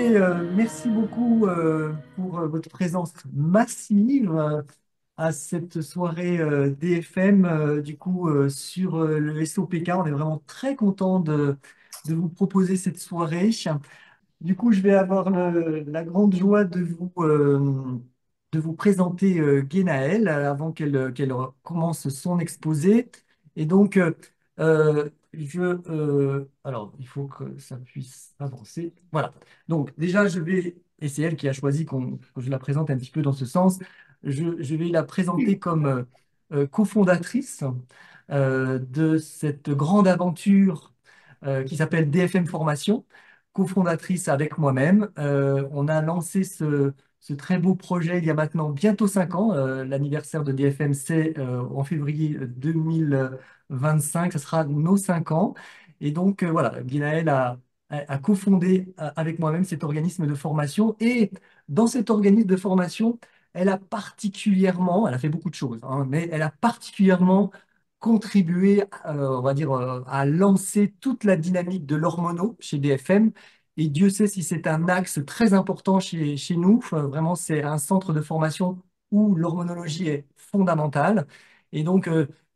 écoutez, merci beaucoup pour votre présence massive à cette soirée DFM, sur le SOPK. On est vraiment très content de vous proposer cette soirée. Du coup, je vais avoir la grande joie de vous présenter Guénaëlle avant qu'elle commence son exposé. Et donc, alors, il faut que ça puisse avancer. Voilà. Donc, déjà, et c'est elle qui a choisi que je la présente un petit peu dans ce sens, je vais la présenter comme cofondatrice de cette grande aventure qui s'appelle DFM Formation, cofondatrice avec moi-même. On a lancé ce très beau projet il y a maintenant bientôt 5 ans. L'anniversaire de DFM, c'est en février 2025. Ce sera nos 5 ans. Et donc, voilà, Guinaël a cofondé avec moi-même cet organisme de formation. Et dans cet organisme de formation, elle a fait beaucoup de choses, hein, mais elle a particulièrement contribué, on va dire, à lancer toute la dynamique de l'hormono chez DFM. Et Dieu sait si c'est un axe très important chez nous. Vraiment, c'est un centre de formation où l'hormonologie est fondamentale. Et donc,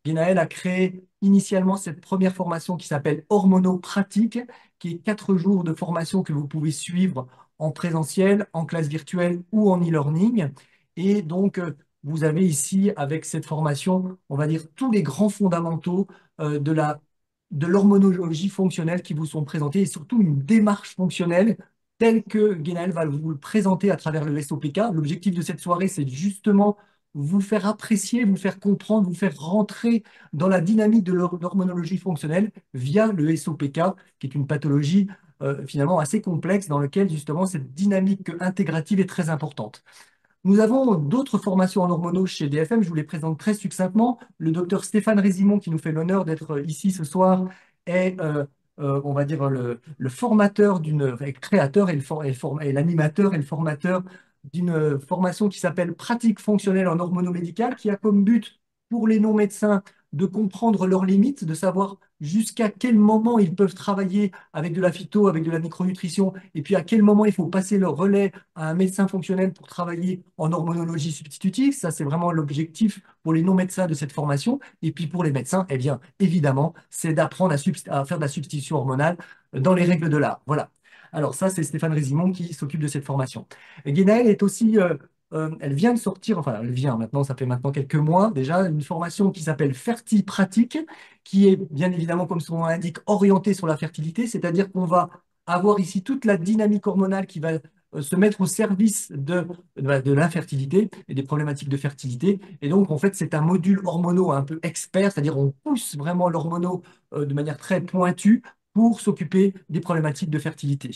Guénaël a créé initialement cette première formation qui s'appelle Hormonopratique, qui est 4 jours de formation que vous pouvez suivre en présentiel, en classe virtuelle ou en e-learning. Et donc, vous avez ici, avec cette formation, on va dire tous les grands fondamentaux de l'hormonologie fonctionnelle qui vous sont présentés et surtout une démarche fonctionnelle telle que Guénal va vous le présenter à travers le SOPK. L'objectif de cette soirée, c'est justement vous faire apprécier, vous faire comprendre, vous faire rentrer dans la dynamique de l'hormonologie fonctionnelle via le SOPK, qui est une pathologie finalement assez complexe dans laquelle justement cette dynamique intégrative est très importante. Nous avons d'autres formations en hormonaux chez DFM, je vous les présente très succinctement. Le docteur Stéphane Résimon, qui nous fait l'honneur d'être ici ce soir, est, on va dire, le formateur créateur et l'animateur et le formateur d'une formation qui s'appelle Pratique fonctionnelle en hormonomédicale, qui a comme but pour les non-médecins de comprendre leurs limites, de savoir jusqu'à quel moment ils peuvent travailler avec de la phyto, avec de la micronutrition, et puis à quel moment il faut passer le relais à un médecin fonctionnel pour travailler en hormonologie substitutive. Ça, c'est vraiment l'objectif pour les non-médecins de cette formation. Et puis pour les médecins, eh bien, évidemment, c'est d'apprendre à faire de la substitution hormonale dans les règles de l'art. Voilà. Alors ça, c'est Stéphane Résimon qui s'occupe de cette formation. Et Guénaëlle est aussi, elle vient de sortir, enfin elle vient maintenant, ça fait maintenant quelques mois déjà, une formation qui s'appelle Ferti Pratique, qui est bien évidemment, comme son nom l'indique, orientée sur la fertilité, c'est-à-dire qu'on va avoir ici toute la dynamique hormonale qui va se mettre au service de l'infertilité et des problématiques de fertilité. Et donc, en fait, c'est un module hormonaux un peu expert, c'est-à-dire on pousse vraiment l'hormono de manière très pointue pour s'occuper des problématiques de fertilité.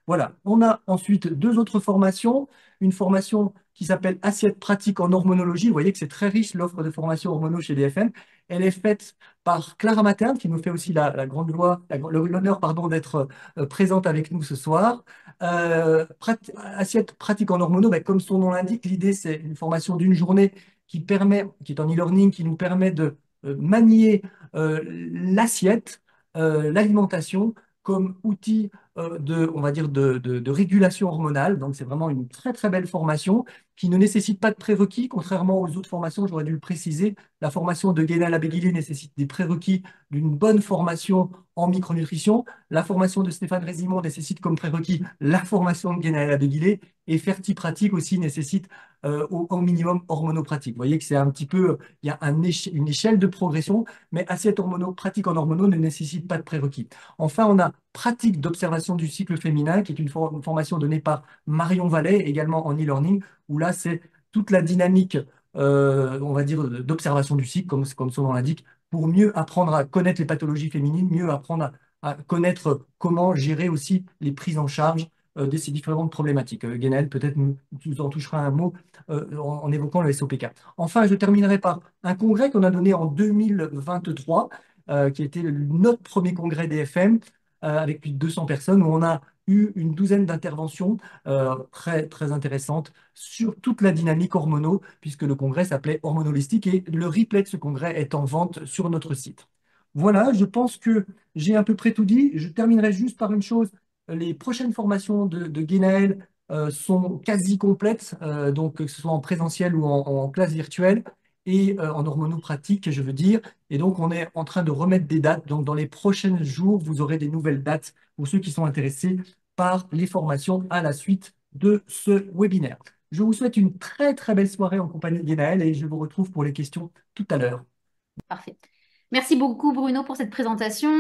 Voilà, on a ensuite deux autres formations. Une formation qui s'appelle Assiette pratique en hormonologie. Vous voyez que c'est très riche l'offre de formation hormonaux chez DFM. Elle est faite par Clara Materne, qui nous fait aussi la grande joie, l'honneur, pardon, d'être présente avec nous ce soir. Assiette pratique en hormonaux, ben, comme son nom l'indique, l'idée c'est une formation d'une journée qui est en e-learning, qui nous permet de manier l'assiette, l'alimentation comme outil on va dire de régulation hormonale. Donc c'est vraiment une très très belle formation qui ne nécessite pas de prérequis, contrairement aux autres formations, j'aurais dû le préciser. La formation de Guénal Abéguilé nécessite des prérequis d'une bonne formation en micronutrition. La formation de Stéphane Résimond nécessite comme prérequis la formation de Guénal Abéguilé et Ferti-Pratique aussi nécessite au minimum hormonopratique. Vous voyez que c'est un petit peu, il y a une échelle de progression, mais assiette hormonopratique en hormonaux ne nécessite pas de prérequis. Enfin, on a pratique d'observation du cycle féminin, qui est une formation donnée par Marion Vallet, également en e-learning, où là, c'est toute la dynamique, on va dire, d'observation du cycle, comme son nom l'indique, pour mieux apprendre à connaître les pathologies féminines, mieux apprendre à connaître comment gérer aussi les prises en charge de ces différentes problématiques. Guénel, peut-être nous en touchera un mot en évoquant le SOPK. Enfin, je terminerai par un congrès qu'on a donné en 2023, qui était notre premier congrès DFM, avec plus de 200 personnes, où on a eu une douzaine d'interventions très, très intéressantes sur toute la dynamique hormonaux, puisque le congrès s'appelait Hormonolistique et le replay de ce congrès est en vente sur notre site. Voilà, je pense que j'ai à peu près tout dit. Je terminerai juste par une chose. les prochaines formations de Guénaël sont quasi complètes, donc que ce soit en présentiel ou en classe virtuelle, et en hormonopratique, je veux dire. Et donc, on est en train de remettre des dates. Donc, dans les prochains jours, vous aurez des nouvelles dates pour ceux qui sont intéressés par les formations à la suite de ce webinaire. Je vous souhaite une très très belle soirée en compagnie de Guénaël et je vous retrouve pour les questions tout à l'heure. Parfait. Merci beaucoup, Bruno, pour cette présentation.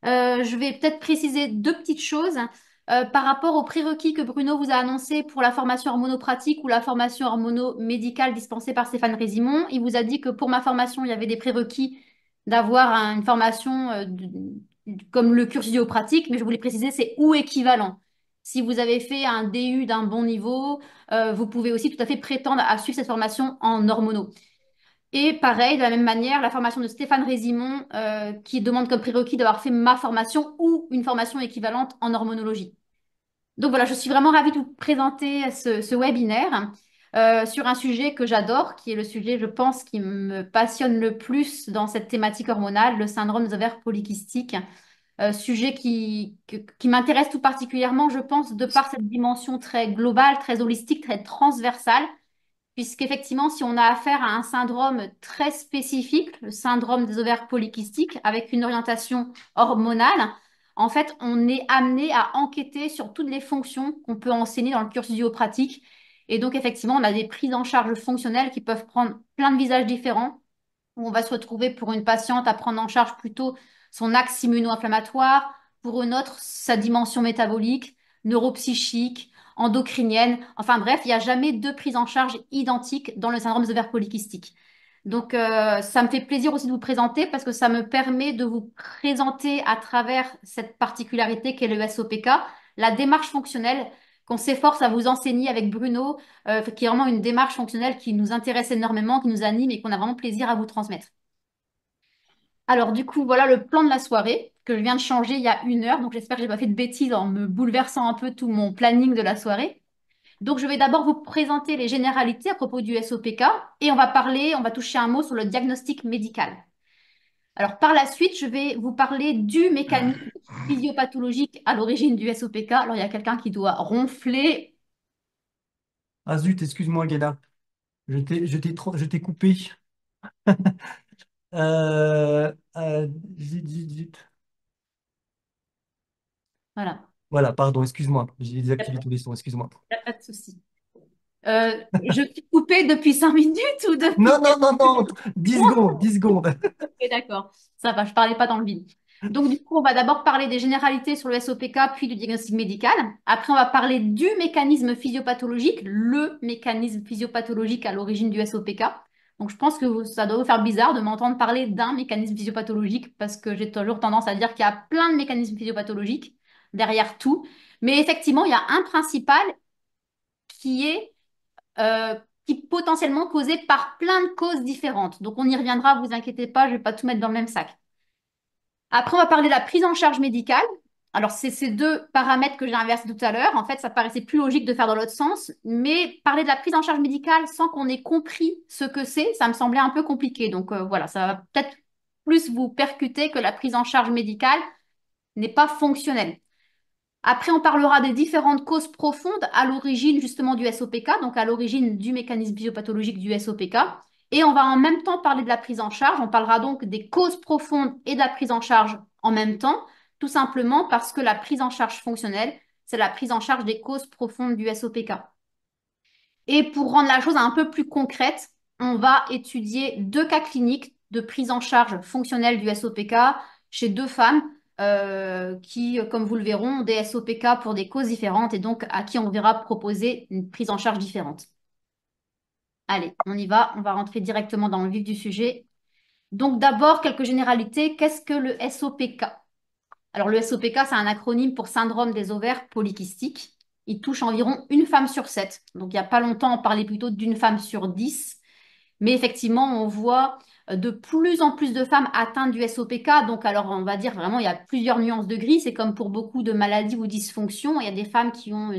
Je vais peut-être préciser deux petites choses. Par rapport aux prérequis que Bruno vous a annoncé pour la formation hormonopratique ou la formation hormono-médicale dispensée par Stéphane Résimon. Il vous a dit que pour ma formation, il y avait des prérequis d'avoir une formation comme le cursus pratique, mais je voulais préciser, c'est ou équivalent. Si vous avez fait un DU d'un bon niveau, vous pouvez aussi tout à fait prétendre à suivre cette formation en hormono. Et pareil, de la même manière, la formation de Stéphane Résimon, qui demande comme prérequis d'avoir fait ma formation ou une formation équivalente en hormonologie. Donc voilà, je suis vraiment ravie de vous présenter ce webinaire sur un sujet que j'adore, qui est le sujet, je pense, qui me passionne le plus dans cette thématique hormonale, le syndrome des ovaires polykystiques. Sujet qui m'intéresse tout particulièrement, je pense, de par cette dimension très globale, très holistique, très transversale puisqu'effectivement, si on a affaire à un syndrome très spécifique, le syndrome des ovaires polykystiques, avec une orientation hormonale, en fait, on est amené à enquêter sur toutes les fonctions qu'on peut enseigner dans le cursus pratique. Et donc, effectivement, on a des prises en charge fonctionnelles qui peuvent prendre plein de visages différents où on va se retrouver pour une patiente à prendre en charge plutôt son axe immuno-inflammatoire, pour une autre sa dimension métabolique, neuropsychique, endocrinienne. Enfin bref, il n'y a jamais deux prises en charge identiques dans le syndrome des ovaires polykystiques. Donc ça me fait plaisir aussi de vous présenter parce que ça me permet de vous présenter à travers cette particularité qu'est le SOPK, la démarche fonctionnelle qu'on s'efforce à vous enseigner avec Bruno qui est vraiment une démarche fonctionnelle qui nous intéresse énormément, qui nous anime et qu'on a vraiment plaisir à vous transmettre. Alors du coup, voilà le plan de la soirée que je viens de changer il y a 1 heure, donc j'espère que j'ai pas fait de bêtises en me bouleversant un peu tout mon planning de la soirée. Donc je vais d'abord vous présenter les généralités à propos du SOPK et on va toucher un mot sur le diagnostic médical. Alors par la suite, je vais vous parler du mécanisme physiopathologique à l'origine du SOPK. Alors il y a quelqu'un qui doit ronfler. Ah zut, excuse-moi, Guéna. Je t'ai coupé. Zut, zut, zut. Voilà, Voilà, pardon, excuse-moi. J'ai il désactivé tous les sons, excuse-moi. n'y a pas de souci. Je suis coupée depuis 5 minutes ou Non, depuis non, non, non, 10 secondes? secondes, 10 secondes. Ok, d'accord, ça va, je parlais pas dans le vide. Donc, du coup, on va d'abord parler des généralités sur le SOPK, puis du diagnostic médical. Après, on va parler du mécanisme physiopathologique, le mécanisme physiopathologique à l'origine du SOPK. Donc, je pense que ça doit vous faire bizarre de m'entendre parler d'un mécanisme physiopathologique parce que j'ai toujours tendance à dire qu'il y a plein de mécanismes physiopathologiques derrière tout. Mais effectivement, il y a un principal qui est euh, qui potentiellement causé par plein de causes différentes. Donc on y reviendra, vous inquiétez pas, je vais pas tout mettre dans le même sac. Après, on va parler de la prise en charge médicale. Alors, c'est ces deux paramètres que j'ai inversés tout à l'heure. En fait, ça paraissait plus logique de faire dans l'autre sens, mais parler de la prise en charge médicale sans qu'on ait compris ce que c'est, ça me semblait un peu compliqué. Donc voilà, ça va peut-être plus vous percuter que la prise en charge médicale n'est pas fonctionnelle. Après, on parlera des différentes causes profondes à l'origine justement du SOPK, donc à l'origine du mécanisme biopathologique du SOPK. Et on va en même temps parler de la prise en charge. On parlera donc des causes profondes et de la prise en charge en même temps, tout simplement parce que la prise en charge fonctionnelle, c'est la prise en charge des causes profondes du SOPK. Et pour rendre la chose un peu plus concrète, on va étudier 2 cas cliniques de prise en charge fonctionnelle du SOPK chez 2 femmes qui, comme vous le verrez, ont des SOPK pour des causes différentes et donc à qui on verra proposer une prise en charge différente. Allez, on va rentrer directement dans le vif du sujet. Donc d'abord, quelques généralités. Qu'est-ce que le SOPK? Alors le SOPK, c'est un acronyme pour syndrome des ovaires polykystiques. Il touche environ 1 femme sur 7. Donc il n'y a pas longtemps, on parlait plutôt d'1 femme sur 10. Mais effectivement, on voit de plus en plus de femmes atteintes du SOPK. Donc alors on va dire vraiment, il y a plusieurs nuances de gris. C'est comme pour beaucoup de maladies ou dysfonctions. Il y a des femmes qui ont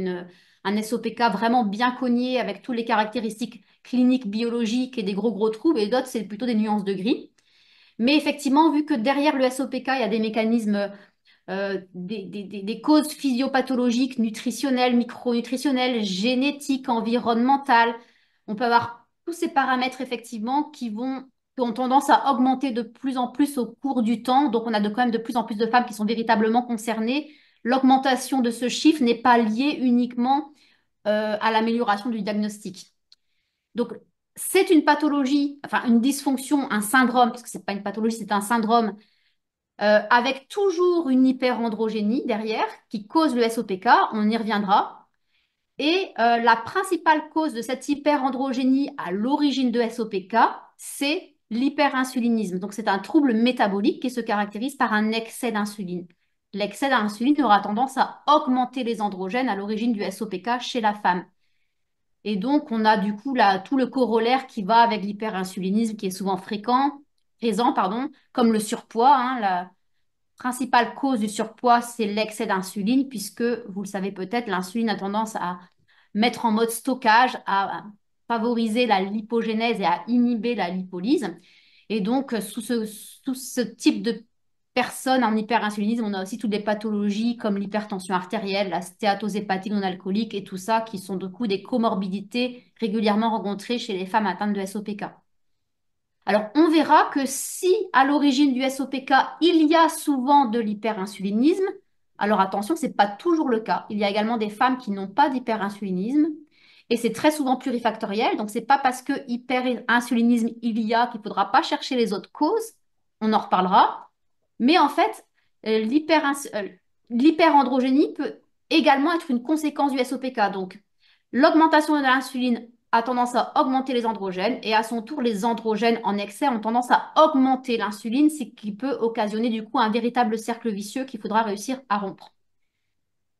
un SOPK vraiment bien cogné avec toutes les caractéristiques cliniques, biologiques et des gros troubles. Et d'autres, c'est plutôt des nuances de gris. Mais effectivement, vu que derrière le SOPK, il y a des mécanismes des causes physiopathologiques, nutritionnelles, micronutritionnelles, génétiques, environnementales. On peut avoir tous ces paramètres effectivement qui ont tendance à augmenter de plus en plus au cours du temps. Donc, on a quand même de plus en plus de femmes qui sont véritablement concernées. L'augmentation de ce chiffre n'est pas liée uniquement à l'amélioration du diagnostic. Donc, c'est une pathologie, enfin une dysfonction, un syndrome, parce que c'est pas une pathologie, c'est un syndrome, avec toujours une hyperandrogénie derrière qui cause le SOPK, on y reviendra. Et la principale cause de cette hyperandrogénie à l'origine de SOPK, c'est l'hyperinsulinisme. Donc, c'est un trouble métabolique qui se caractérise par un excès d'insuline. L'excès d'insuline aura tendance à augmenter les androgènes à l'origine du SOPK chez la femme. Et donc, on a du coup là, tout le corollaire qui va avec l'hyperinsulinisme qui est souvent présent, pardon, comme le surpoids. Hein, la principale cause du surpoids, c'est l'excès d'insuline, puisque, vous le savez peut-être, l'insuline a tendance à mettre en mode stockage, à favoriser la lipogénèse et à inhiber la lipolyse. Et donc, sous ce type de personnes en hyperinsulinisme, on a aussi toutes les pathologies comme l'hypertension artérielle, la stéatose hépatique non alcoolique et tout ça, qui sont du coup des comorbidités régulièrement rencontrées chez les femmes atteintes de SOPK. Alors, on verra que si à l'origine du SOPK, il y a souvent de l'hyperinsulinisme, alors attention, ce n'est pas toujours le cas. Il y a également des femmes qui n'ont pas d'hyperinsulinisme et c'est très souvent plurifactoriel. Donc, ce n'est pas parce que hyperinsulinisme il y a qu'il ne faudra pas chercher les autres causes. On en reparlera. Mais en fait, l'hyperandrogénie peut également être une conséquence du SOPK. Donc, l'augmentation de l'insuline a tendance à augmenter les androgènes et à son tour, les androgènes en excès ont tendance à augmenter l'insuline, ce qui peut occasionner du coup un véritable cercle vicieux qu'il faudra réussir à rompre.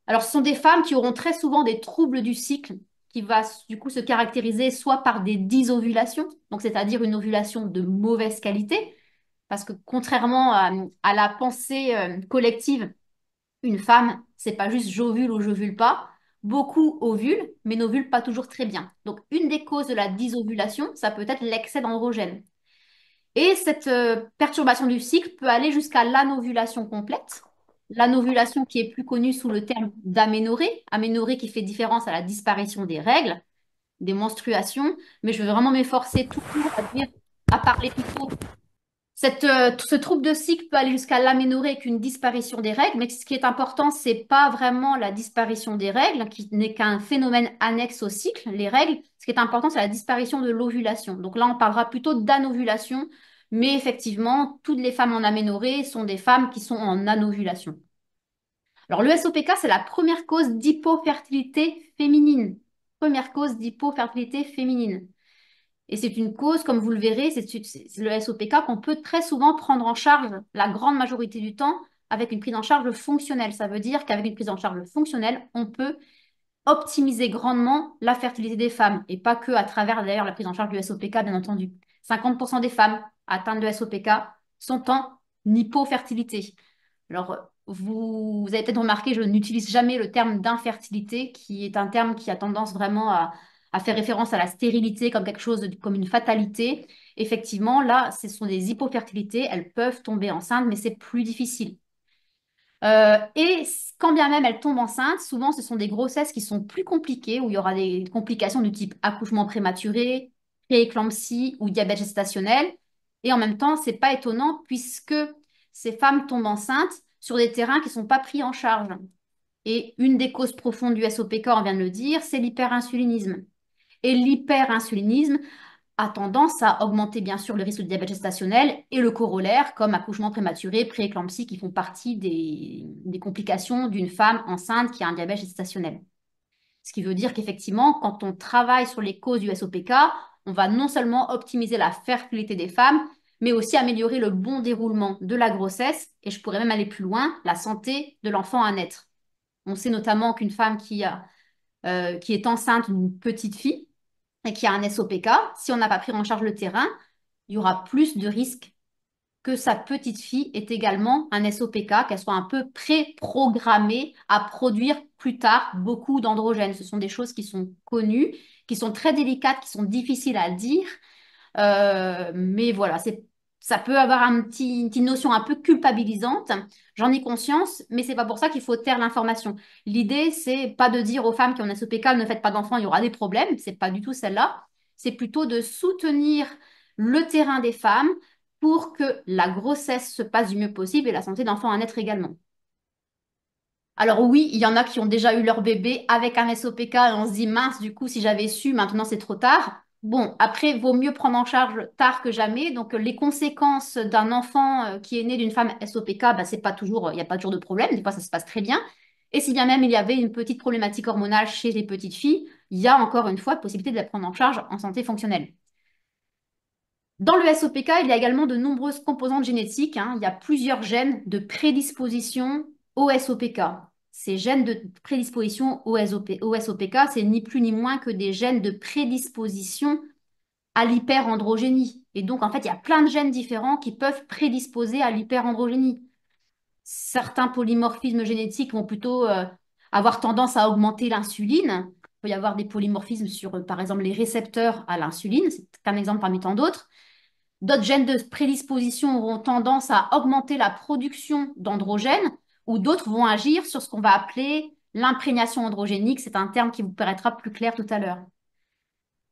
Alors, ce sont des femmes qui auront très souvent des troubles du cycle qui va du coup se caractériser soit par des dysovulations, donc c'est-à-dire une ovulation de mauvaise qualité, parce que contrairement à la pensée collective, une femme, c'est pas juste j'ovule ou j'ovule pas. Beaucoup ovulent, mais n'ovulent pas toujours très bien. Donc, une des causes de la dysovulation, ça peut être l'excès d'androgène. Et cette perturbation du cycle peut aller jusqu'à l'anovulation complète. L'anovulation qui est plus connue sous le terme d'aménorrhée, aménorrhée qui fait différence à la disparition des règles, des menstruations, mais je vais vraiment m'efforcer toujours à parler plutôt ce trouble de cycle peut aller jusqu'à l'aménorrhée avec une disparition des règles, mais ce qui est important, c'est pas vraiment la disparition des règles, qui n'est qu'un phénomène annexe au cycle, les règles. Ce qui est important, c'est la disparition de l'ovulation. Donc là, on parlera plutôt d'anovulation, mais effectivement, toutes les femmes en aménorrhée sont des femmes qui sont en anovulation. Alors, le SOPK, c'est la première cause d'hypofertilité féminine. Première cause d'hypofertilité féminine. Et c'est une cause, comme vous le verrez, c'est le SOPK qu'on peut très souvent prendre en charge la grande majorité du temps avec une prise en charge fonctionnelle. Ça veut dire qu'avec une prise en charge fonctionnelle, on peut optimiser grandement la fertilité des femmes et pas que à travers d'ailleurs la prise en charge du SOPK, bien entendu. 50% des femmes atteintes de SOPK sont en hypofertilité. Alors, vous avez peut-être remarqué, je n'utilise jamais le terme d'infertilité, qui est un terme qui a tendance vraiment à faire référence à la stérilité comme quelque chose, comme une fatalité. Effectivement, là, ce sont des hypofertilités, elles peuvent tomber enceintes, mais c'est plus difficile. Et quand bien même elles tombent enceintes, souvent ce sont des grossesses qui sont plus compliquées, où il y aura des complications du type accouchement prématuré, prééclampsie ou diabète gestationnel. Et en même temps, c'est pas étonnant puisque ces femmes tombent enceintes sur des terrains qui sont pas pris en charge. Et une des causes profondes du SOPK, on vient de le dire, c'est l'hyperinsulinisme. Et l'hyperinsulinisme a tendance à augmenter bien sûr le risque de diabète gestationnel et le corollaire comme accouchement prématuré, prééclampsie qui font partie des complications d'une femme enceinte qui a un diabète gestationnel. Ce qui veut dire qu'effectivement, quand on travaille sur les causes du SOPK, on va non seulement optimiser la fertilité des femmes, mais aussi améliorer le bon déroulement de la grossesse et je pourrais même aller plus loin, la santé de l'enfant à naître. On sait notamment qu'une femme qui est enceinte d'une petite fille, et qui a un SOPK, si on n'a pas pris en charge le terrain, il y aura plus de risques que sa petite fille ait également un SOPK, qu'elle soit un peu pré-programmée à produire plus tard beaucoup d'androgènes. Ce sont des choses qui sont connues, qui sont très délicates, qui sont difficiles à dire. Mais voilà, ça peut avoir une petite notion un peu culpabilisante. J'en ai conscience, mais c'est pas pour ça qu'il faut taire l'information. L'idée, c'est pas de dire aux femmes qui ont un SOPK, ne faites pas d'enfants, il y aura des problèmes. C'est pas du tout celle-là. C'est plutôt de soutenir le terrain des femmes pour que la grossesse se passe du mieux possible et la santé d'enfant à naître également. Alors oui, il y en a qui ont déjà eu leur bébé avec un SOPK et on se dit mince, du coup, si j'avais su, maintenant c'est trop tard. Bon, après, vaut mieux prendre en charge tard que jamais. Donc les conséquences d'un enfant qui est né d'une femme SOPK, bah, c'est pas toujours, il n'y a pas toujours de problème. Des fois, ça se passe très bien. Et si bien même il y avait une petite problématique hormonale chez les petites filles, il y a encore une fois possibilité de la prendre en charge en santé fonctionnelle. Dans le SOPK, il y a également de nombreuses composantes génétiques, hein. Il y a plusieurs gènes de prédisposition au SOPK. Ces gènes de prédisposition au SOPK, c'est ni plus ni moins que des gènes de prédisposition à l'hyperandrogénie. Et donc, en fait, il y a plein de gènes différents qui peuvent prédisposer à l'hyperandrogénie. Certains polymorphismes génétiques vont plutôt avoir tendance à augmenter l'insuline. Il peut y avoir des polymorphismes sur, par exemple, les récepteurs à l'insuline. C'est un exemple parmi tant d'autres. D'autres gènes de prédisposition auront tendance à augmenter la production d'androgènes ou d'autres vont agir sur ce qu'on va appeler l'imprégnation androgénique. C'est un terme qui vous paraîtra plus clair tout à l'heure.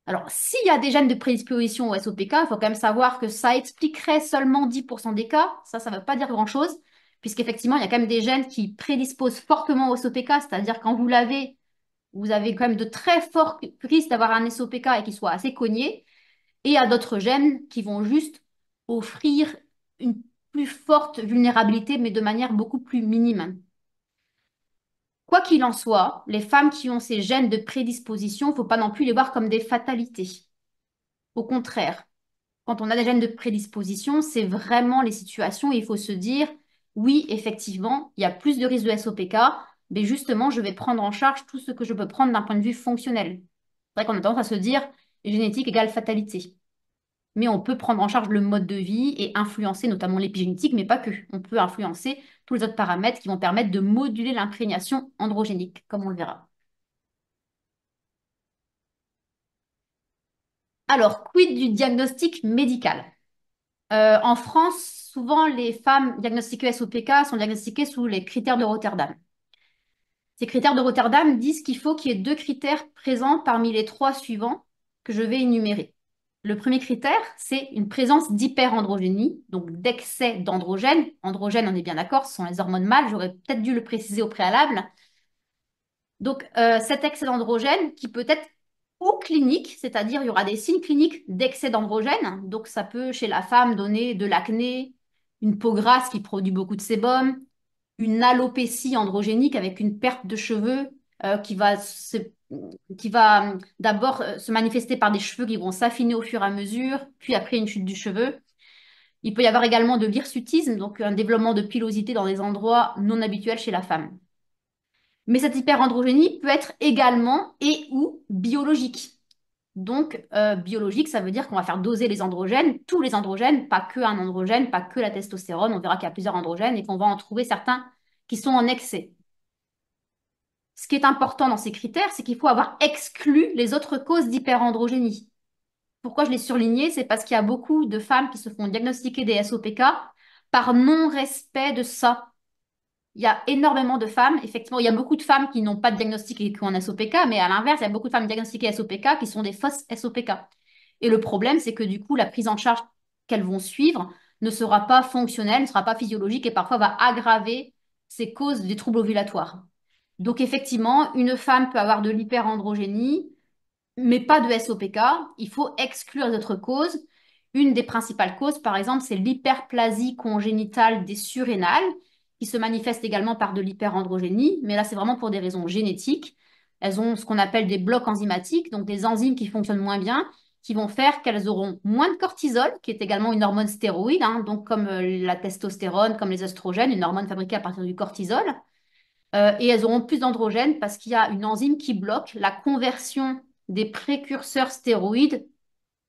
Alors, s'il y a des gènes de prédisposition au SOPK, il faut quand même savoir que ça expliquerait seulement 10% des cas. Ça ne veut pas dire grand-chose, puisqu'effectivement, il y a quand même des gènes qui prédisposent fortement au SOPK, c'est-à-dire quand vous l'avez, vous avez quand même de très forts risques d'avoir un SOPK et qu'il soit assez cogné. Et à d'autres gènes qui vont juste offrir une plus forte vulnérabilité, mais de manière beaucoup plus minime. Quoi qu'il en soit, les femmes qui ont ces gènes de prédisposition, il ne faut pas non plus les voir comme des fatalités. Au contraire, quand on a des gènes de prédisposition, c'est vraiment les situations où il faut se dire, oui, effectivement, il y a plus de risques de SOPK, mais justement, je vais prendre en charge tout ce que je peux prendre d'un point de vue fonctionnel. C'est vrai qu'on a tendance à se dire, génétique égale fatalité. Mais on peut prendre en charge le mode de vie et influencer notamment l'épigénétique, mais pas que. On peut influencer tous les autres paramètres qui vont permettre de moduler l'imprégnation androgénique, comme on le verra. Alors, quid du diagnostic médical? En France, souvent, les femmes diagnostiquées SOPK sont diagnostiquées sous les critères de Rotterdam. Ces critères de Rotterdam disent qu'il faut qu'il y ait deux critères présents parmi les trois suivants que je vais énumérer. Le premier critère, c'est une présence d'hyperandrogénie, donc d'excès d'androgène. Androgène, on est bien d'accord, ce sont les hormones mâles, j'aurais peut-être dû le préciser au préalable. Donc cet excès d'androgène qui peut être ou clinique, c'est-à-dire il y aura des signes cliniques d'excès d'androgène. Donc ça peut chez la femme donner de l'acné, une peau grasse qui produit beaucoup de sébum, une alopécie androgénique avec une perte de cheveux qui va d'abord se manifester par des cheveux qui vont s'affiner au fur et à mesure, puis après une chute du cheveu. Il peut y avoir également de l'hirsutisme, donc un développement de pilosité dans des endroits non habituels chez la femme. Mais cette hyperandrogénie peut être également et ou biologique. Donc, biologique, ça veut dire qu'on va faire doser les androgènes, tous les androgènes, pas que un androgène, pas que la testostérone. On verra qu'il y a plusieurs androgènes et qu'on va en trouver certains qui sont en excès. Ce qui est important dans ces critères, c'est qu'il faut avoir exclu les autres causes d'hyperandrogénie. Pourquoi je l'ai surligné? C'est parce qu'il y a beaucoup de femmes qui se font diagnostiquer des SOPK par non-respect de ça. Il y a énormément de femmes, effectivement, il y a beaucoup de femmes qui n'ont pas de diagnostic et qui ont un SOPK, mais à l'inverse, il y a beaucoup de femmes diagnostiquées SOPK qui sont des fausses SOPK. Et le problème, c'est que du coup, la prise en charge qu'elles vont suivre ne sera pas fonctionnelle, ne sera pas physiologique et parfois va aggraver ces causes des troubles ovulatoires. Donc effectivement, une femme peut avoir de l'hyperandrogénie, mais pas de SOPK. Il faut exclure les autres causes. Une des principales causes, par exemple, c'est l'hyperplasie congénitale des surrénales, qui se manifeste également par de l'hyperandrogénie, mais là, c'est vraiment pour des raisons génétiques. Elles ont ce qu'on appelle des blocs enzymatiques, donc des enzymes qui fonctionnent moins bien, qui vont faire qu'elles auront moins de cortisol, qui est également une hormone stéroïde, hein, donc comme la testostérone, comme les oestrogènes, une hormone fabriquée à partir du cortisol. Et elles auront plus d'androgènes parce qu'il y a une enzyme qui bloque la conversion des précurseurs stéroïdes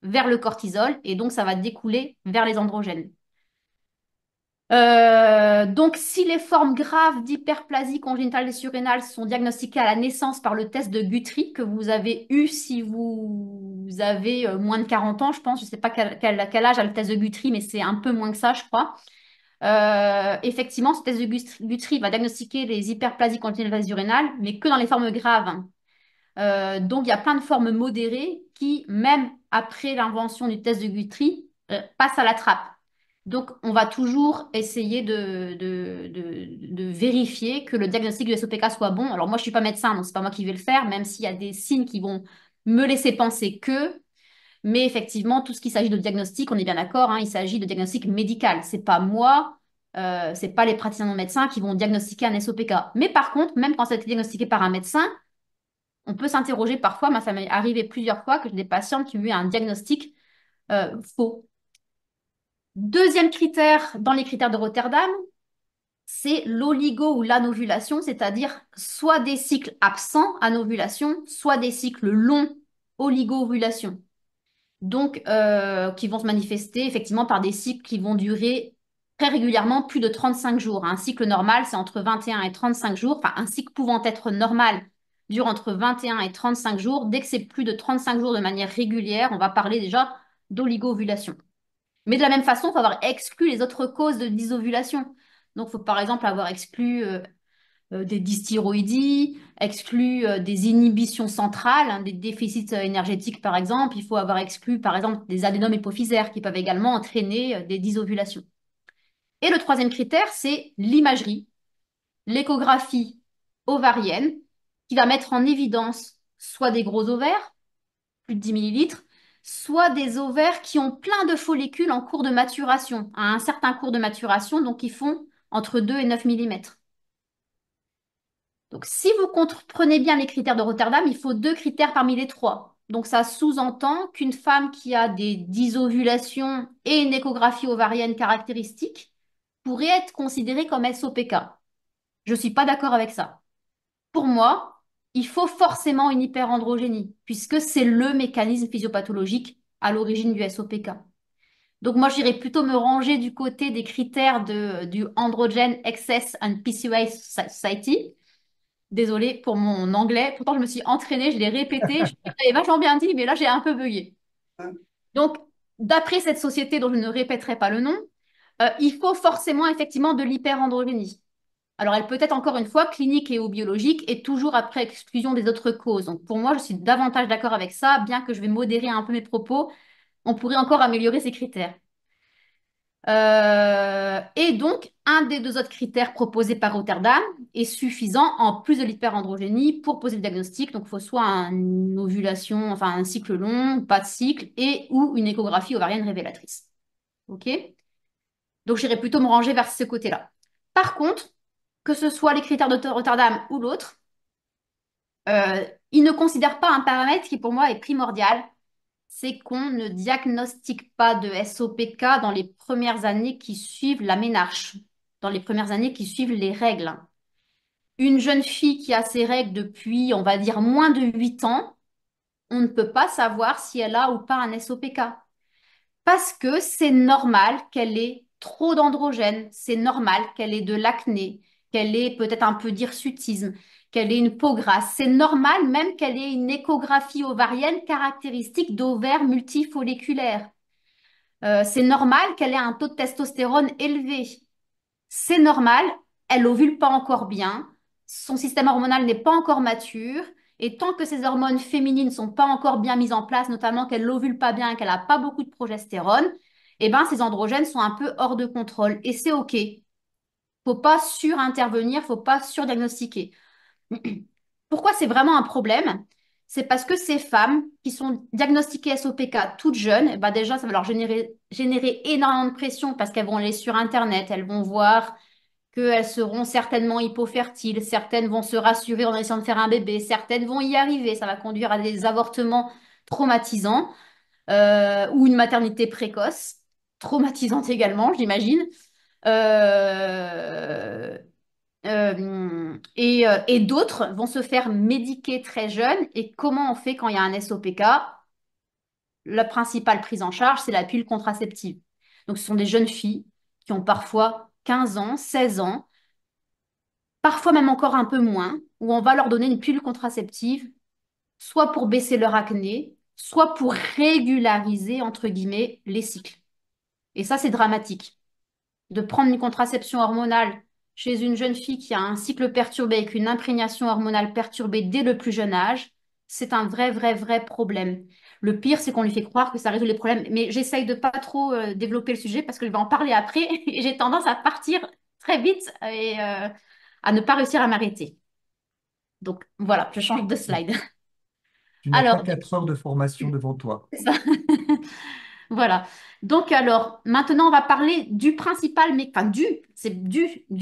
vers le cortisol et donc ça va découler vers les androgènes. Donc, si les formes graves d'hyperplasie congénitale des surrénales sont diagnostiquées à la naissance par le test de Guthrie que vous avez eu si vous avez moins de 40 ans, je pense. Je ne sais pas quel âge a le test de Guthrie, mais c'est un peu moins que ça, je crois. Effectivement, ce test de Guthrie va diagnostiquer les hyperplasies congénitales des surrénales, mais que dans les formes graves. Donc, il y a plein de formes modérées qui, même après l'invention du test de Guthrie, passent à la trappe. Donc, on va toujours essayer de vérifier que le diagnostic du SOPK soit bon. Alors, moi, je ne suis pas médecin, donc ce n'est pas moi qui vais le faire, même s'il y a des signes qui vont me laisser penser que. Mais effectivement, tout ce qui s'agit de diagnostic, on est bien d'accord, hein, il s'agit de diagnostic médical. C'est pas moi, c'est pas les praticiens non médecins qui vont diagnostiquer un SOPK. Mais par contre, même quand c'est diagnostiqué par un médecin, on peut s'interroger parfois. Moi, ça m'est arrivé plusieurs fois que j'ai des patients qui ont eu un diagnostic faux. Deuxième critère dans les critères de Rotterdam, c'est l'oligo ou l'anovulation, c'est-à-dire soit des cycles absents anovulation, soit des cycles longs oligo-ovulation. Donc, qui vont se manifester effectivement par des cycles qui vont durer très régulièrement plus de 35 jours. Un cycle normal, c'est entre 21 et 35 jours. Enfin, un cycle pouvant être normal dure entre 21 et 35 jours. Dès que c'est plus de 35 jours de manière régulière, on va parler déjà d'oligo-ovulation. Mais de la même façon, il faut avoir exclu les autres causes de dysovulation. Donc, il faut par exemple avoir exclu des dysthyroïdies, exclu des inhibitions centrales, hein, des déficits énergétiques par exemple. Il faut avoir exclu par exemple des adénomes hypophysaires qui peuvent également entraîner des dysovulations. Et le troisième critère, c'est l'imagerie, l'échographie ovarienne, qui va mettre en évidence soit des gros ovaires, plus de 10 millilitres, soit des ovaires qui ont plein de follicules en cours de maturation, à un certain cours de maturation, donc qui font entre 2 et 9 millimètres. Donc, si vous comprenez bien les critères de Rotterdam, il faut deux critères parmi les trois. Donc, ça sous-entend qu'une femme qui a des dysovulations et une échographie ovarienne caractéristique pourrait être considérée comme SOPK. Je ne suis pas d'accord avec ça. Pour moi, il faut forcément une hyperandrogénie, puisque c'est le mécanisme physiopathologique à l'origine du SOPK. Donc, moi, j'irais plutôt me ranger du côté des critères du Androgen Excess and PCOS Society. Désolée pour mon anglais. Pourtant, je me suis entraînée, je l'ai répété. Je l'avais vachement bien dit, mais là, j'ai un peu bugué. Donc, d'après cette société dont je ne répéterai pas le nom, il faut forcément effectivement de l'hyperandrogénie. Alors, elle peut être encore une fois clinique et ou biologique et toujours après exclusion des autres causes. Donc, pour moi, je suis davantage d'accord avec ça, bien que je vais modérer un peu mes propos. On pourrait encore améliorer ces critères. Et donc, un des deux autres critères proposés par Rotterdam est suffisant en plus de l'hyperandrogénie pour poser le diagnostic. Donc, il faut soit une ovulation, enfin un cycle long, pas de cycle, et ou une échographie ovarienne révélatrice. OK? Donc, j'irai plutôt me ranger vers ce côté-là. Par contre, que ce soit les critères de Rotterdam ou l'autre, ils ne considèrent pas un paramètre qui pour moi est primordial, c'est qu'on ne diagnostique pas de SOPK dans les premières années qui suivent la ménarche, dans les premières années qui suivent les règles. Une jeune fille qui a ses règles depuis, on va dire, moins de 8 ans, on ne peut pas savoir si elle a ou pas un SOPK. Parce que c'est normal qu'elle ait trop d'androgènes, c'est normal qu'elle ait de l'acné, qu'elle ait peut-être un peu d'hirsutisme, qu'elle ait une peau grasse. C'est normal même qu'elle ait une échographie ovarienne caractéristique d'ovaires multifolliculaires. C'est normal qu'elle ait un taux de testostérone élevé. C'est normal, elle ovule pas encore bien, son système hormonal n'est pas encore mature, et tant que ses hormones féminines sont pas encore bien mises en place, notamment qu'elle ovule pas bien, qu'elle a pas beaucoup de progestérone, eh ben ces androgènes sont un peu hors de contrôle, et c'est OK. Faut pas surintervenir, faut pas surdiagnostiquer. Pourquoi c'est vraiment un problème? C'est parce que ces femmes qui sont diagnostiquées SOPK toutes jeunes, eh ben déjà, ça va leur générer énormément de pression parce qu'elles vont aller sur Internet, elles vont voir qu'elles seront certainement hypofertiles, certaines vont se rassurer en essayant de faire un bébé, certaines vont y arriver, ça va conduire à des avortements traumatisants ou une maternité précoce, traumatisante également, j'imagine. Euh, et d'autres vont se faire médiquer très jeunes. Et comment on fait quand il y a un SOPK? La principale prise en charge, c'est la pilule contraceptive. Donc, ce sont des jeunes filles qui ont parfois 15 ans, 16 ans, parfois même encore un peu moins, où on va leur donner une pilule contraceptive, soit pour baisser leur acné, soit pour régulariser, entre guillemets, les cycles. Et ça, c'est dramatique. De prendre une contraception hormonale chez une jeune fille qui a un cycle perturbé avec une imprégnation hormonale perturbée dès le plus jeune âge, c'est un vrai, vrai, vrai problème. Le pire, c'est qu'on lui fait croire que ça résout les problèmes. Mais j'essaye de pas trop développer le sujet parce que je vais en parler après et j'ai tendance à partir très vite et à ne pas réussir à m'arrêter. Donc voilà, je change de slide. Tu n'as pas Alors, 4 heures de formation devant toi. c'est ça. Voilà. Donc alors, maintenant, on va parler du principal, enfin du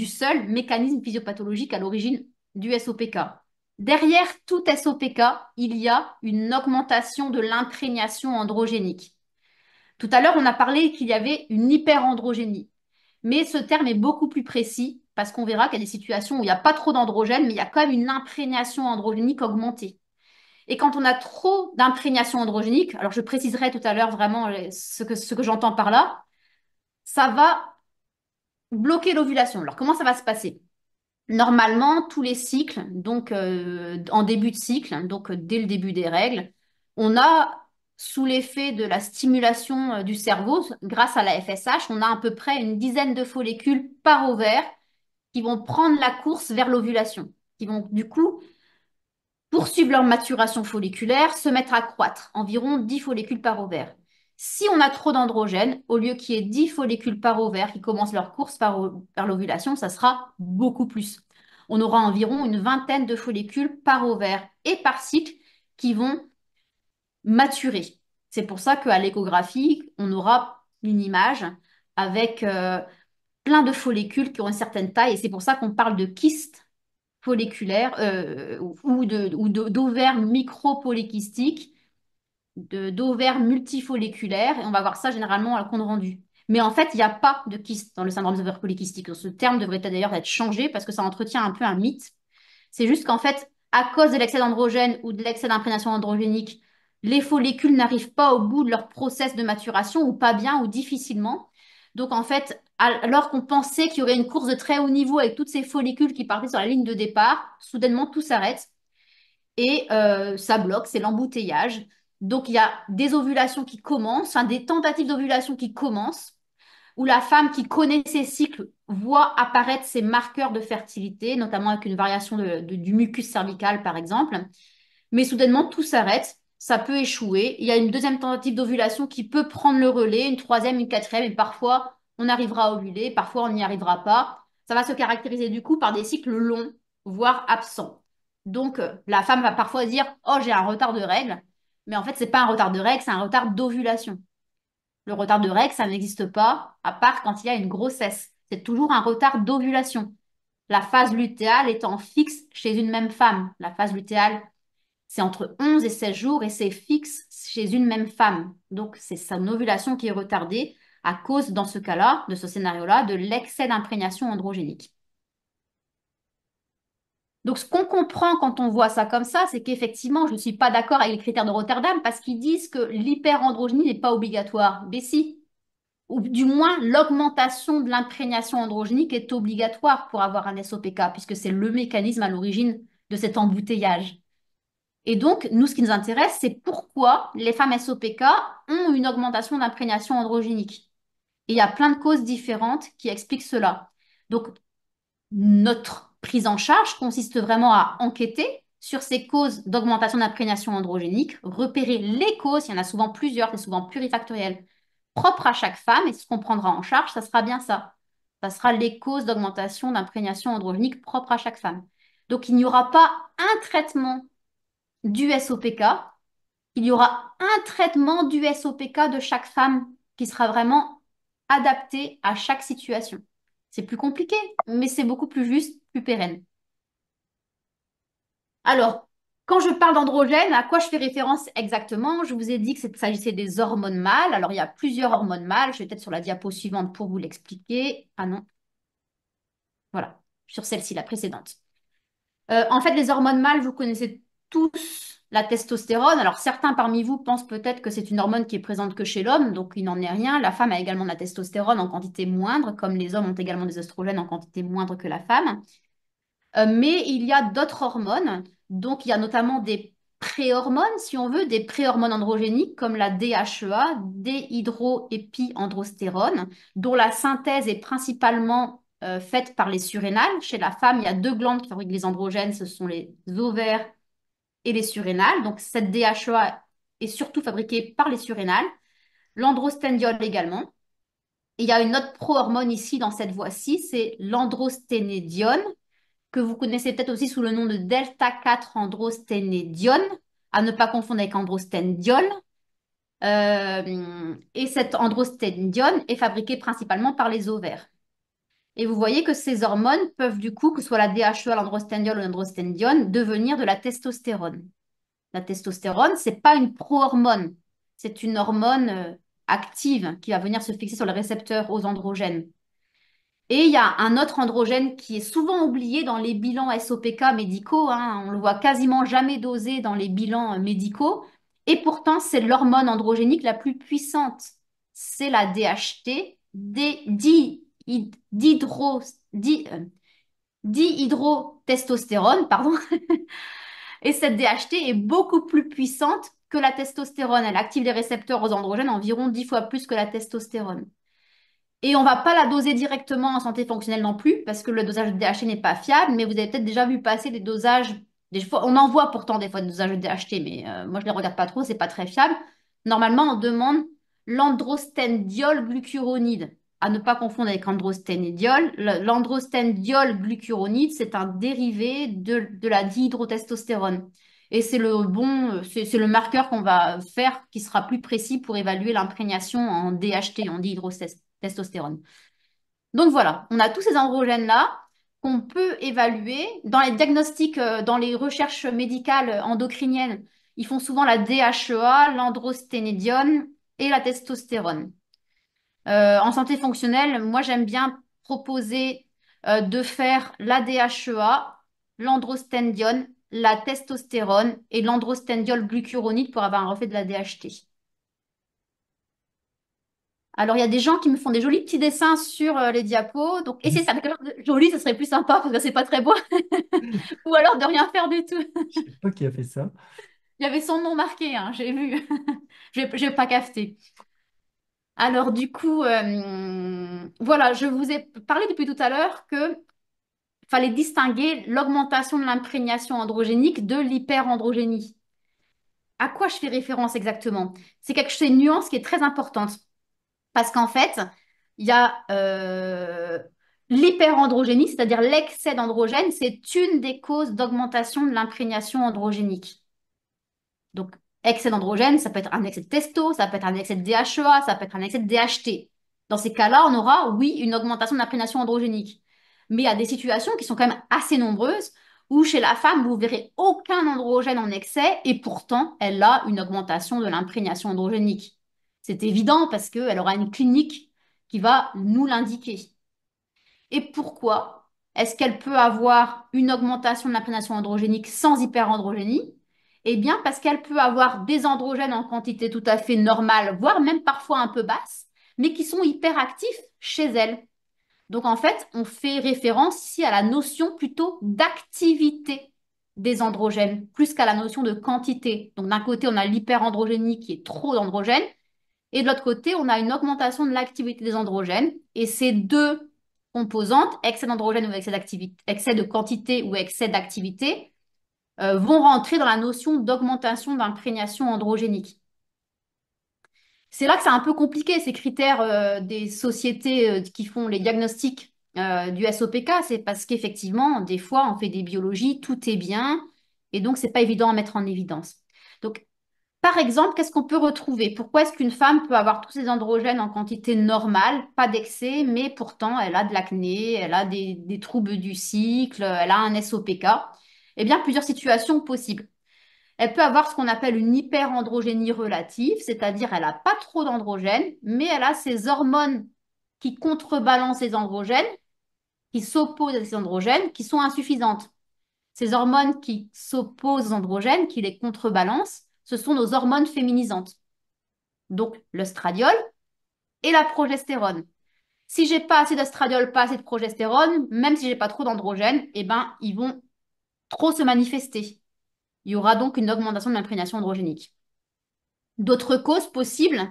seul mécanisme physiopathologique à l'origine du SOPK. Derrière tout SOPK, il y a une augmentation de l'imprégnation androgénique. Tout à l'heure, on a parlé qu'il y avait une hyperandrogénie. Mais ce terme est beaucoup plus précis parce qu'on verra qu'il y a des situations où il n'y a pas trop d'androgène, mais il y a quand même une imprégnation androgénique augmentée. Et quand on a trop d'imprégnation androgénique, alors je préciserai tout à l'heure vraiment ce que j'entends par là, ça va bloquer l'ovulation. Alors comment ça va se passer? Normalement, tous les cycles, donc en début de cycle, donc dès le début des règles, on a, sous l'effet de la stimulation du cerveau, grâce à la FSH, on a à peu près une dizaine de follicules par ovaire qui vont prendre la course vers l'ovulation, qui vont du coup poursuivre leur maturation folliculaire, se mettre à croître, environ 10 follicules par ovaire. Si on a trop d'androgènes, au lieu qu'il y ait 10 follicules par ovaire qui commencent leur course vers l'ovulation, ça sera beaucoup plus. On aura environ une vingtaine de follicules par ovaire et par cycle qui vont maturer. C'est pour ça qu'à l'échographie, on aura une image avec plein de follicules qui ont une certaine taille et c'est pour ça qu'on parle de kystes folliculaires d'ovaires micropolykystiques, d'ovaires multifolliculaires, et on va voir ça généralement à la compte rendu. Mais en fait, il n'y a pas de kyste dans le syndrome des ovaires polykystiques. Ce terme devrait d'ailleurs être changé parce que ça entretient un peu un mythe. C'est juste qu'en fait, à cause de l'excès d'androgène ou de l'excès d'imprégnation androgénique, les follicules n'arrivent pas au bout de leur process de maturation ou pas bien ou difficilement. Donc en fait, alors qu'on pensait qu'il y aurait une course de très haut niveau avec toutes ces follicules qui partaient sur la ligne de départ, soudainement tout s'arrête et ça bloque, c'est l'embouteillage. Donc il y a des ovulations qui commencent, enfin, des tentatives d'ovulation qui commencent où la femme qui connaît ses cycles voit apparaître ses marqueurs de fertilité, notamment avec une variation du mucus cervical, par exemple. Mais soudainement, tout s'arrête, ça peut échouer. Il y a une deuxième tentative d'ovulation qui peut prendre le relais, une troisième, une quatrième, et parfois, on arrivera à ovuler, parfois, on n'y arrivera pas. Ça va se caractériser du coup par des cycles longs, voire absents. Donc, la femme va parfois dire, oh, j'ai un retard de règles. Mais en fait, c'est pas un retard de règles, c'est un retard d'ovulation. Le retard de règles, ça n'existe pas, à part quand il y a une grossesse. C'est toujours un retard d'ovulation. La phase lutéale étant fixe chez une même femme. La phase lutéale, c'est entre 11 et 16 jours et c'est fixe chez une même femme. Donc, c'est son ovulation qui est retardée à cause, dans ce cas-là, de ce scénario-là, de l'excès d'imprégnation androgénique. Donc, ce qu'on comprend quand on voit ça comme ça, c'est qu'effectivement, je ne suis pas d'accord avec les critères de Rotterdam parce qu'ils disent que l'hyperandrogynie n'est pas obligatoire. Mais si, ou du moins l'augmentation de l'imprégnation androgénique est obligatoire pour avoir un SOPK, puisque c'est le mécanisme à l'origine de cet embouteillage. Et donc, nous, ce qui nous intéresse, c'est pourquoi les femmes SOPK ont une augmentation d'imprégnation androgénique. Et il y a plein de causes différentes qui expliquent cela. Donc, notre prise en charge consiste vraiment à enquêter sur ces causes d'augmentation d'imprégnation androgénique, repérer les causes, il y en a souvent plusieurs, c'est souvent plurifactoriel, propre à chaque femme, et ce qu'on prendra en charge, ça sera bien ça. Ça sera les causes d'augmentation d'imprégnation androgénique propre à chaque femme. Donc, il n'y aura pas un traitement du SOPK, il y aura un traitement du SOPK de chaque femme qui sera vraiment adapté à chaque situation. C'est plus compliqué, mais c'est beaucoup plus juste, plus pérenne. Alors, quand je parle d'androgène, à quoi je fais référence exactement? Je vous ai dit que s'agissait des hormones mâles. Alors, il y a plusieurs hormones mâles. Je vais peut-être sur la diapo suivante pour vous l'expliquer. Ah non, voilà, sur celle-ci, la précédente. En fait, les hormones mâles, vous connaissez tous La testostérone, alors certains parmi vous pensent peut-être que c'est une hormone qui est présente que chez l'homme, donc il n'en est rien. La femme a également de la testostérone en quantité moindre, comme les hommes ont également des oestrogènes en quantité moindre que la femme. Mais il y a d'autres hormones, donc il y a notamment des préhormones, si on veut, des préhormones androgéniques comme la DHEA, déhydroépiandrostérone, dont la synthèse est principalement faite par les surrénales. Chez la femme, il y a deux glandes qui fabriquent les androgènes, ce sont les ovaires et les surrénales. Donc cette DHEA est surtout fabriquée par les surrénales, l'androstendiol également. Et il y a une autre prohormone ici dans cette voie-ci, c'est l'androsténédione, que vous connaissez peut-être aussi sous le nom de delta 4 androsténédione, à ne pas confondre avec androstendiol. Et cette androstendione est fabriquée principalement par les ovaires. Et vous voyez que ces hormones peuvent du coup, que ce soit la DHEA, l'androstendiol ou l'androstendione, devenir de la testostérone. La testostérone, c'est pas une prohormone, c'est une hormone active qui va venir se fixer sur le récepteur aux androgènes. Et il y a un autre androgène qui est souvent oublié dans les bilans SOPK médicaux, hein. On le voit quasiment jamais dosé dans les bilans médicaux. Et pourtant, c'est l'hormone androgénique la plus puissante. C'est la DHT, dihydro, dihydrotestostérone, pardon. Et cette DHT est beaucoup plus puissante que la testostérone. Elle active les récepteurs aux androgènes environ 10 fois plus que la testostérone. Et on va pas la doser directement en santé fonctionnelle non plus, parce que le dosage de DHT n'est pas fiable, mais vous avez peut-être déjà vu passer des dosages, des fois, on en voit pourtant des fois des dosages de DHT, mais moi je les regarde pas trop, c'est pas très fiable. Normalement, on demande l'androstendiol glucuronide, à ne pas confondre avec androstenediol. L'androstendiol glucuronide, c'est un dérivé de la dihydrotestostérone. Et c'est le bon, c'est le marqueur qu'on va faire qui sera plus précis pour évaluer l'imprégnation en DHT, en dihydrotestostérone. Donc voilà, on a tous ces androgènes-là qu'on peut évaluer. Dans les diagnostics, dans les recherches médicales endocriniennes, ils font souvent la DHEA, l'androsténédione et la testostérone. En santé fonctionnelle, moi j'aime bien proposer de faire la DHEA, l'androstendione, la testostérone et l'androstendiol glucuronide pour avoir un reflet de la DHT. Alors, il y a des gens qui me font des jolis petits dessins sur les diapos. Donc, essayez de faire quelque chose de joli, ce serait plus sympa parce que c'est pas très beau. Ou alors de rien faire du tout. Je sais pas qui a fait ça. Il y avait son nom marqué, hein, j'ai vu. J'ai pas capté. Alors, du coup, voilà, je vous ai parlé depuis tout à l'heure que fallait distinguer l'augmentation de l'imprégnation androgénique de l'hyperandrogénie. À quoi je fais référence exactement? C'est une nuance qui est très importante. Parce qu'en fait, il y a l'hyperandrogénie, c'est-à-dire l'excès d'androgène, c'est une des causes d'augmentation de l'imprégnation androgénique. Donc, excès d'androgène, ça peut être un excès de testo, ça peut être un excès de DHEA, ça peut être un excès de DHT. Dans ces cas-là, on aura, oui, une augmentation de l'imprégnation androgénique. Mais il y a des situations qui sont quand même assez nombreuses où chez la femme, vous verrez aucun androgène en excès et pourtant, elle a une augmentation de l'imprégnation androgénique. C'est évident parce qu'elle aura une clinique qui va nous l'indiquer. Et pourquoi est-ce qu'elle peut avoir une augmentation de l'imprégnation androgénique sans hyperandrogénie? Eh bien, parce qu'elle peut avoir des androgènes en quantité tout à fait normale, voire même parfois un peu basse, mais qui sont hyperactifs chez elle. Donc, en fait, on fait référence ici à la notion plutôt d'activité des androgènes, plus qu'à la notion de quantité. Donc, d'un côté, on a l'hyperandrogénie qui est trop d'androgènes, et de l'autre côté, on a une augmentation de l'activité des androgènes. Et ces deux composantes, excès d'androgène ou excès d'activité, excès de quantité ou excès d'activité, vont rentrer dans la notion d'augmentation d'imprégnation androgénique. C'est là que c'est un peu compliqué, ces critères des sociétés qui font les diagnostics du SOPK. C'est parce qu'effectivement, des fois, on fait des biologies, tout est bien, et donc c'est pas évident à mettre en évidence. Donc, par exemple, qu'est-ce qu'on peut retrouver? Pourquoi est-ce qu'une femme peut avoir tous ces androgènes en quantité normale, pas d'excès, mais pourtant elle a de l'acné, elle a des troubles du cycle, elle a un SOPK? Eh bien, plusieurs situations possibles. Elle peut avoir ce qu'on appelle une hyperandrogénie relative, c'est-à-dire elle n'a pas trop d'androgènes, mais elle a ces hormones qui contrebalancent les androgènes, qui s'opposent à ces androgènes, qui sont insuffisantes. Ces hormones qui s'opposent aux androgènes, qui les contrebalancent, ce sont nos hormones féminisantes. Donc, l'œstradiol et la progestérone. Si j'ai pas assez d'œstradiol, pas assez de progestérone, même si j'ai pas trop d'androgènes, eh ben, ils vont trop se manifester. Il y aura donc une augmentation de l'imprégnation androgénique. D'autres causes possibles,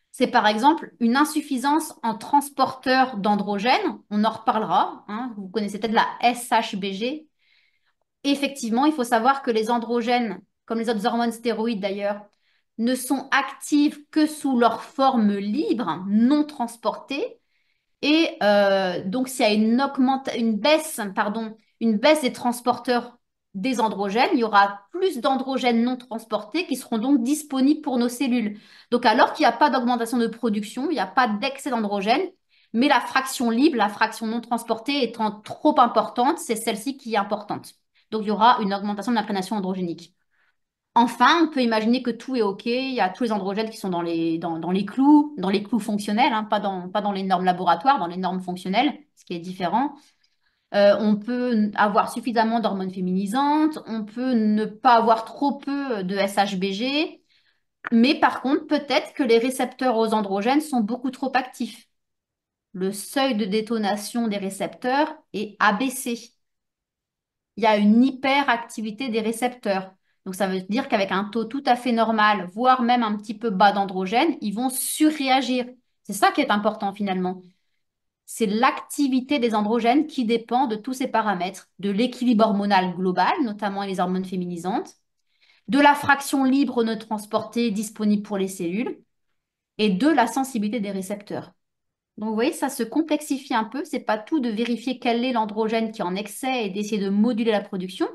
c'est par exemple une insuffisance en transporteur d'androgènes. On en reparlera, hein. Vous connaissez peut-être la SHBG. Effectivement, il faut savoir que les androgènes, comme les autres hormones stéroïdes d'ailleurs, ne sont actives que sous leur forme libre, non transportée. Et donc, s'il y a une baisse, pardon, une baisse des transporteurs des androgènes, il y aura plus d'androgènes non transportés qui seront donc disponibles pour nos cellules. Donc, alors qu'il n'y a pas d'augmentation de production, il n'y a pas d'excès d'androgènes, mais la fraction libre, la fraction non transportée étant trop importante, c'est celle-ci qui est importante. Donc, il y aura une augmentation de l'imprégnation androgénique. Enfin, on peut imaginer que tout est OK, il y a tous les androgènes qui sont dans les clous fonctionnels, hein, pas dans les normes laboratoires, dans les normes fonctionnelles, ce qui est différent. On peut avoir suffisamment d'hormones féminisantes, on peut ne pas avoir trop peu de SHBG, mais par contre, peut-être que les récepteurs aux androgènes sont beaucoup trop actifs. Le seuil de détonation des récepteurs est abaissé. Il y a une hyperactivité des récepteurs. Donc, ça veut dire qu'avec un taux tout à fait normal, voire même un petit peu bas d'androgène, ils vont surréagir. C'est ça qui est important finalement. C'est l'activité des androgènes qui dépend de tous ces paramètres, de l'équilibre hormonal global, notamment les hormones féminisantes, de la fraction libre non transportée disponible pour les cellules et de la sensibilité des récepteurs. Donc, vous voyez, ça se complexifie un peu. C'est pas tout de vérifier quel est l'androgène qui est en excès et d'essayer de moduler la production.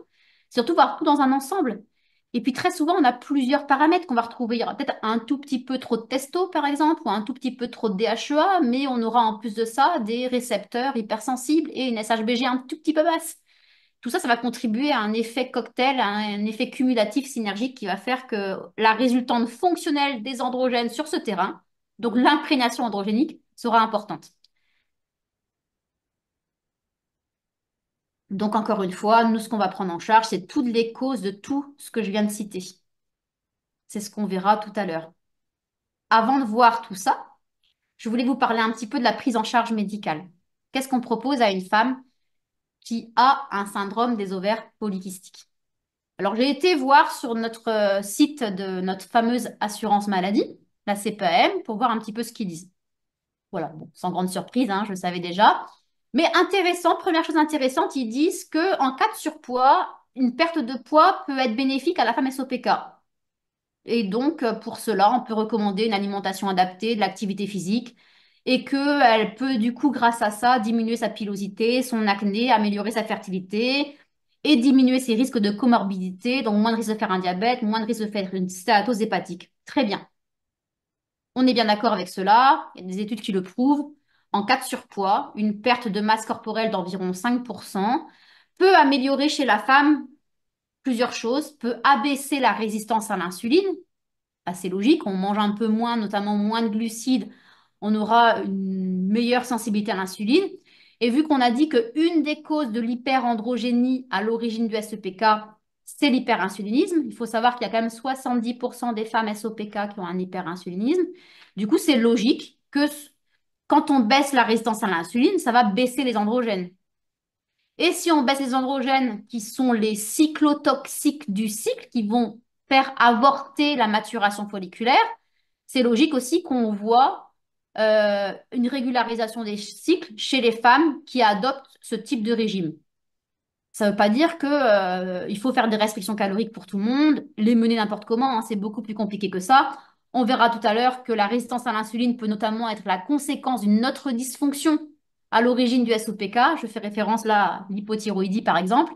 Surtout voir tout dans un ensemble. Et puis, très souvent, on a plusieurs paramètres qu'on va retrouver. Il y aura peut-être un tout petit peu trop de testo, par exemple, ou un tout petit peu trop de DHEA, mais on aura en plus de ça des récepteurs hypersensibles et une SHBG un tout petit peu basse. Tout ça, ça va contribuer à un effet cocktail, à un effet cumulatif synergique qui va faire que la résultante fonctionnelle des androgènes sur ce terrain, donc l'imprégnation androgénique, sera importante. Donc, encore une fois, nous, ce qu'on va prendre en charge, c'est toutes les causes de tout ce que je viens de citer. C'est ce qu'on verra tout à l'heure. Avant de voir tout ça, je voulais vous parler un petit peu de la prise en charge médicale. Qu'est-ce qu'on propose à une femme qui a un syndrome des ovaires polykystiques? Alors, j'ai été voir sur notre site de notre fameuse assurance maladie, la CPAM, pour voir un petit peu ce qu'ils disent. Voilà, bon, sans grande surprise, hein, je le savais déjà. Mais intéressant, première chose intéressante, ils disent que en cas de surpoids, une perte de poids peut être bénéfique à la femme SOPK. Et donc, pour cela, on peut recommander une alimentation adaptée, de l'activité physique, et qu'elle peut, du coup, grâce à ça, diminuer sa pilosité, son acné, améliorer sa fertilité, et diminuer ses risques de comorbidité, donc moins de risque de faire un diabète, moins de risque de faire une stéatose hépatique. Très bien. On est bien d'accord avec cela, il y a des études qui le prouvent. En cas de surpoids, une perte de masse corporelle d'environ 5% peut améliorer chez la femme plusieurs choses, peut abaisser la résistance à l'insuline, assez logique, on mange un peu moins, notamment moins de glucides, on aura une meilleure sensibilité à l'insuline. Et vu qu'on a dit qu'une des causes de l'hyperandrogénie à l'origine du SEPK, c'est l'hyperinsulinisme, il faut savoir qu'il y a quand même 70% des femmes SOPK qui ont un hyperinsulinisme. Du coup, c'est logique que quand on baisse la résistance à l'insuline, ça va baisser les androgènes. Et si on baisse les androgènes, qui sont les cyclotoxiques du cycle, qui vont faire avorter la maturation folliculaire, c'est logique aussi qu'on voit une régularisation des cycles chez les femmes qui adoptent ce type de régime. Ça ne veut pas dire que, il faut faire des restrictions caloriques pour tout le monde, les mener n'importe comment, hein, c'est beaucoup plus compliqué que ça. On verra tout à l'heure que la résistance à l'insuline peut notamment être la conséquence d'une autre dysfonction à l'origine du SOPK. Je fais référence là à l'hypothyroïdie par exemple,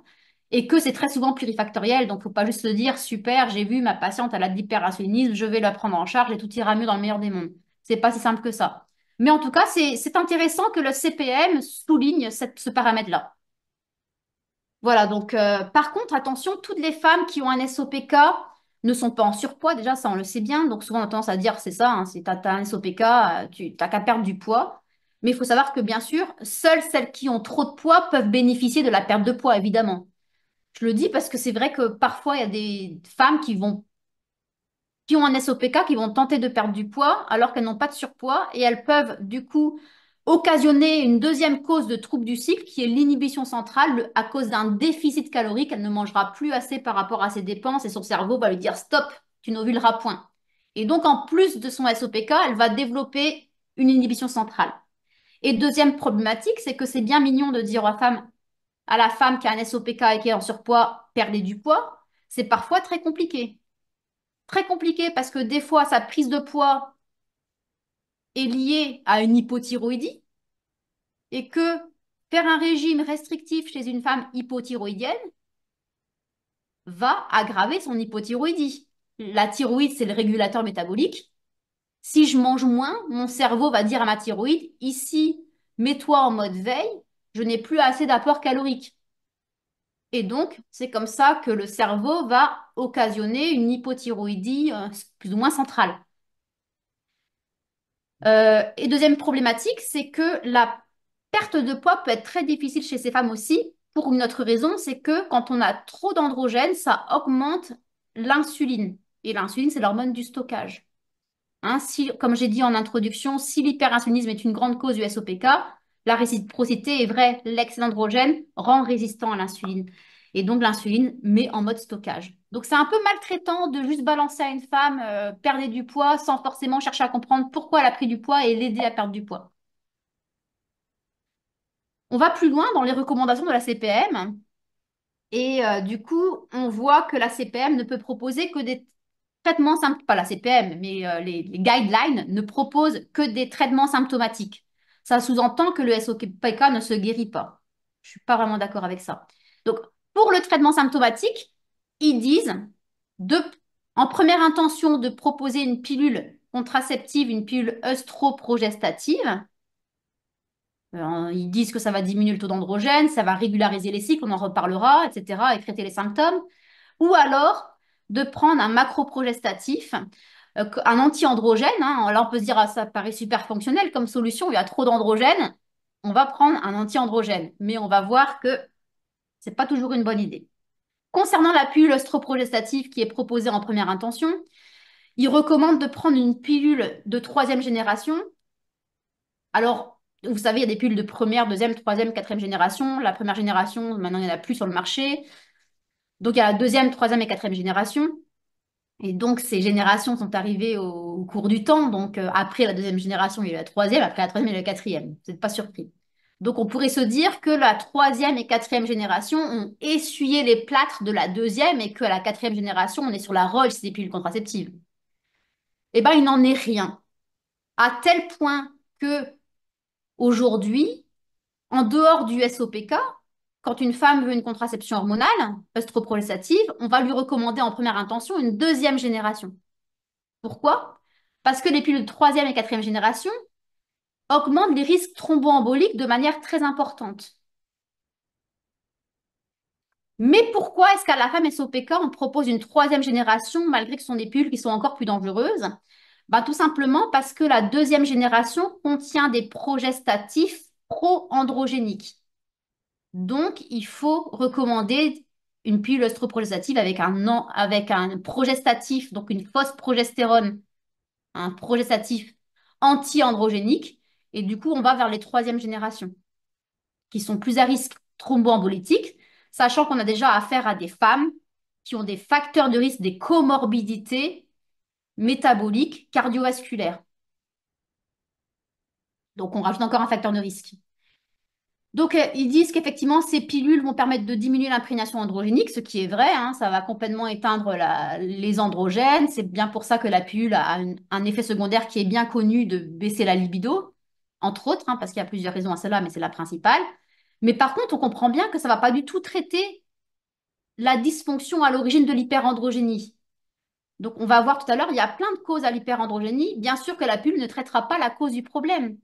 et que c'est très souvent plurifactoriel. Donc, il ne faut pas juste se dire, super, j'ai vu ma patiente, elle a de l'hyperinsulinisme, je vais la prendre en charge et tout ira mieux dans le meilleur des mondes. C'est pas si simple que ça. Mais en tout cas, c'est intéressant que le CPM souligne ce paramètre-là. Voilà, donc par contre, attention, toutes les femmes qui ont un SOPK ne sont pas en surpoids, déjà, ça on le sait bien. Donc souvent on a tendance à dire c'est ça, hein, si tu as, un SOPK, tu n'as qu'à perdre du poids. Mais il faut savoir que bien sûr, seules celles qui ont trop de poids peuvent bénéficier de la perte de poids, évidemment. Je le dis parce que c'est vrai que parfois, il y a des femmes qui ont un SOPK, qui vont tenter de perdre du poids alors qu'elles n'ont pas de surpoids et elles peuvent du coup occasionner une deuxième cause de trouble du cycle qui est l'inhibition centrale à cause d'un déficit calorique. Elle ne mangera plus assez par rapport à ses dépenses et son cerveau va lui dire stop, tu n'ovuleras point. Et donc en plus de son SOPK, elle va développer une inhibition centrale. Et deuxième problématique, c'est que c'est bien mignon de dire à la femme qui a un SOPK et qui est en surpoids, perdez du poids. C'est parfois très compliqué. Très compliqué parce que des fois, sa prise de poids est liée à une hypothyroïdie et que faire un régime restrictif chez une femme hypothyroïdienne va aggraver son hypothyroïdie. La thyroïde, c'est le régulateur métabolique. Si je mange moins, mon cerveau va dire à ma thyroïde, ici, mets-toi en mode veille, je n'ai plus assez d'apport calorique. Et donc, c'est comme ça que le cerveau va occasionner une hypothyroïdie plus ou moins centrale. Et deuxième problématique, c'est que la perte de poids peut être très difficile chez ces femmes aussi, pour une autre raison, c'est que quand on a trop d'androgènes, ça augmente l'insuline. Et l'insuline, c'est l'hormone du stockage. Hein, si, comme j'ai dit en introduction, si l'hyperinsulinisme est une grande cause du SOPK, la réciprocité est vraie. L'excès d'androgène rend résistant à l'insuline. Et donc, l'insuline met en mode stockage. Donc, c'est un peu maltraitant de juste balancer à une femme, perdre du poids sans forcément chercher à comprendre pourquoi elle a pris du poids et l'aider à perdre du poids. On va plus loin dans les recommandations de la CPM. Et du coup, on voit que la CPM ne peut proposer que des traitements symptomatiques, pas la CPM, mais les guidelines ne proposent que des traitements symptomatiques. Ça sous-entend que le SOPK ne se guérit pas. Je suis pas vraiment d'accord avec ça. Donc, pour le traitement symptomatique, ils disent de, en première intention de proposer une pilule contraceptive, une pilule œstroprogestative. Ils disent que ça va diminuer le taux d'androgène, ça va régulariser les cycles, on en reparlera, etc., et traiter les symptômes. Ou alors de prendre un macroprogestatif, un anti-androgène. Hein. Là, on peut se dire, ah, ça paraît super fonctionnel comme solution, il y a trop d'androgènes. On va prendre un anti-androgène, mais on va voir que c'est pas toujours une bonne idée. Concernant la pilule œstroprogestative qui est proposée en première intention, ils recommandent de prendre une pilule de troisième génération. Alors, vous savez, il y a des pilules de première, deuxième, troisième, quatrième génération. La première génération, maintenant, il n'y en a plus sur le marché. Donc, il y a la deuxième, troisième et quatrième génération. Et donc, ces générations sont arrivées au cours du temps. Donc, après la deuxième génération, il y a eu la troisième. Après la troisième, il y a eu la quatrième. Vous n'êtes pas surpris. Donc, on pourrait se dire que la troisième et quatrième génération ont essuyé les plâtres de la deuxième et qu'à la quatrième génération, on est sur la roche des pilules contraceptives. Eh bien, il n'en est rien. À tel point que aujourd'hui, en dehors du SOPK, quand une femme veut une contraception hormonale, œstroprogestative, on va lui recommander en première intention une deuxième génération. Pourquoi? Parce que les pilules de troisième et quatrième génération augmentent les risques thromboemboliques de manière très importante. Mais pourquoi est-ce qu'à la femme SOPK, on propose une troisième génération malgré que ce sont des pilules qui sont encore plus dangereuses? Ben, tout simplement parce que la deuxième génération contient des progestatifs pro-androgéniques. Donc, il faut recommander une pilule œstroprogestative avec un progestatif, donc une fausse progestérone, un progestatif anti-androgénique. Et du coup, on va vers les troisième générations, qui sont plus à risque thromboembolitique, sachant qu'on a déjà affaire à des femmes qui ont des facteurs de risque, des comorbidités métaboliques, cardiovasculaires. Donc, on rajoute encore un facteur de risque. Donc, ils disent qu'effectivement, ces pilules vont permettre de diminuer l'imprégnation androgénique, ce qui est vrai, hein, ça va complètement éteindre les androgènes. C'est bien pour ça que la pilule a un effet secondaire qui est bien connu de baisser la libido, entre autres, hein, parce qu'il y a plusieurs raisons à cela, mais c'est la principale. Mais par contre, on comprend bien que ça ne va pas du tout traiter la dysfonction à l'origine de l'hyperandrogénie. Donc, on va voir tout à l'heure, il y a plein de causes à l'hyperandrogénie. Bien sûr que la pilule ne traitera pas la cause du problème.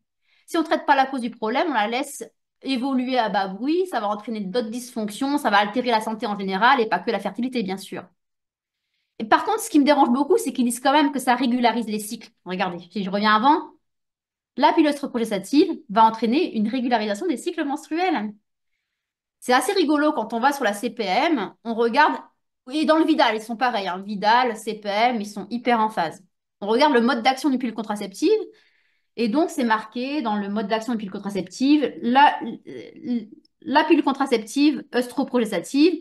Si on ne traite pas la cause du problème, on la laisse évoluer à bas bruit, ça va entraîner d'autres dysfonctions, ça va altérer la santé en général et pas que la fertilité, bien sûr. Et par contre, ce qui me dérange beaucoup, c'est qu'ils disent quand même que ça régularise les cycles. Regardez, si je reviens avant, la pilule œstroprogestative va entraîner une régularisation des cycles menstruels. C'est assez rigolo quand on va sur la CPM, on regarde, et dans le Vidal, ils sont pareils, hein, Vidal, CPM, ils sont hyper en phase. On regarde le mode d'action du pilule contraceptive, et donc c'est marqué dans le mode d'action du pilule contraceptive, la pilule contraceptive œstroprogestative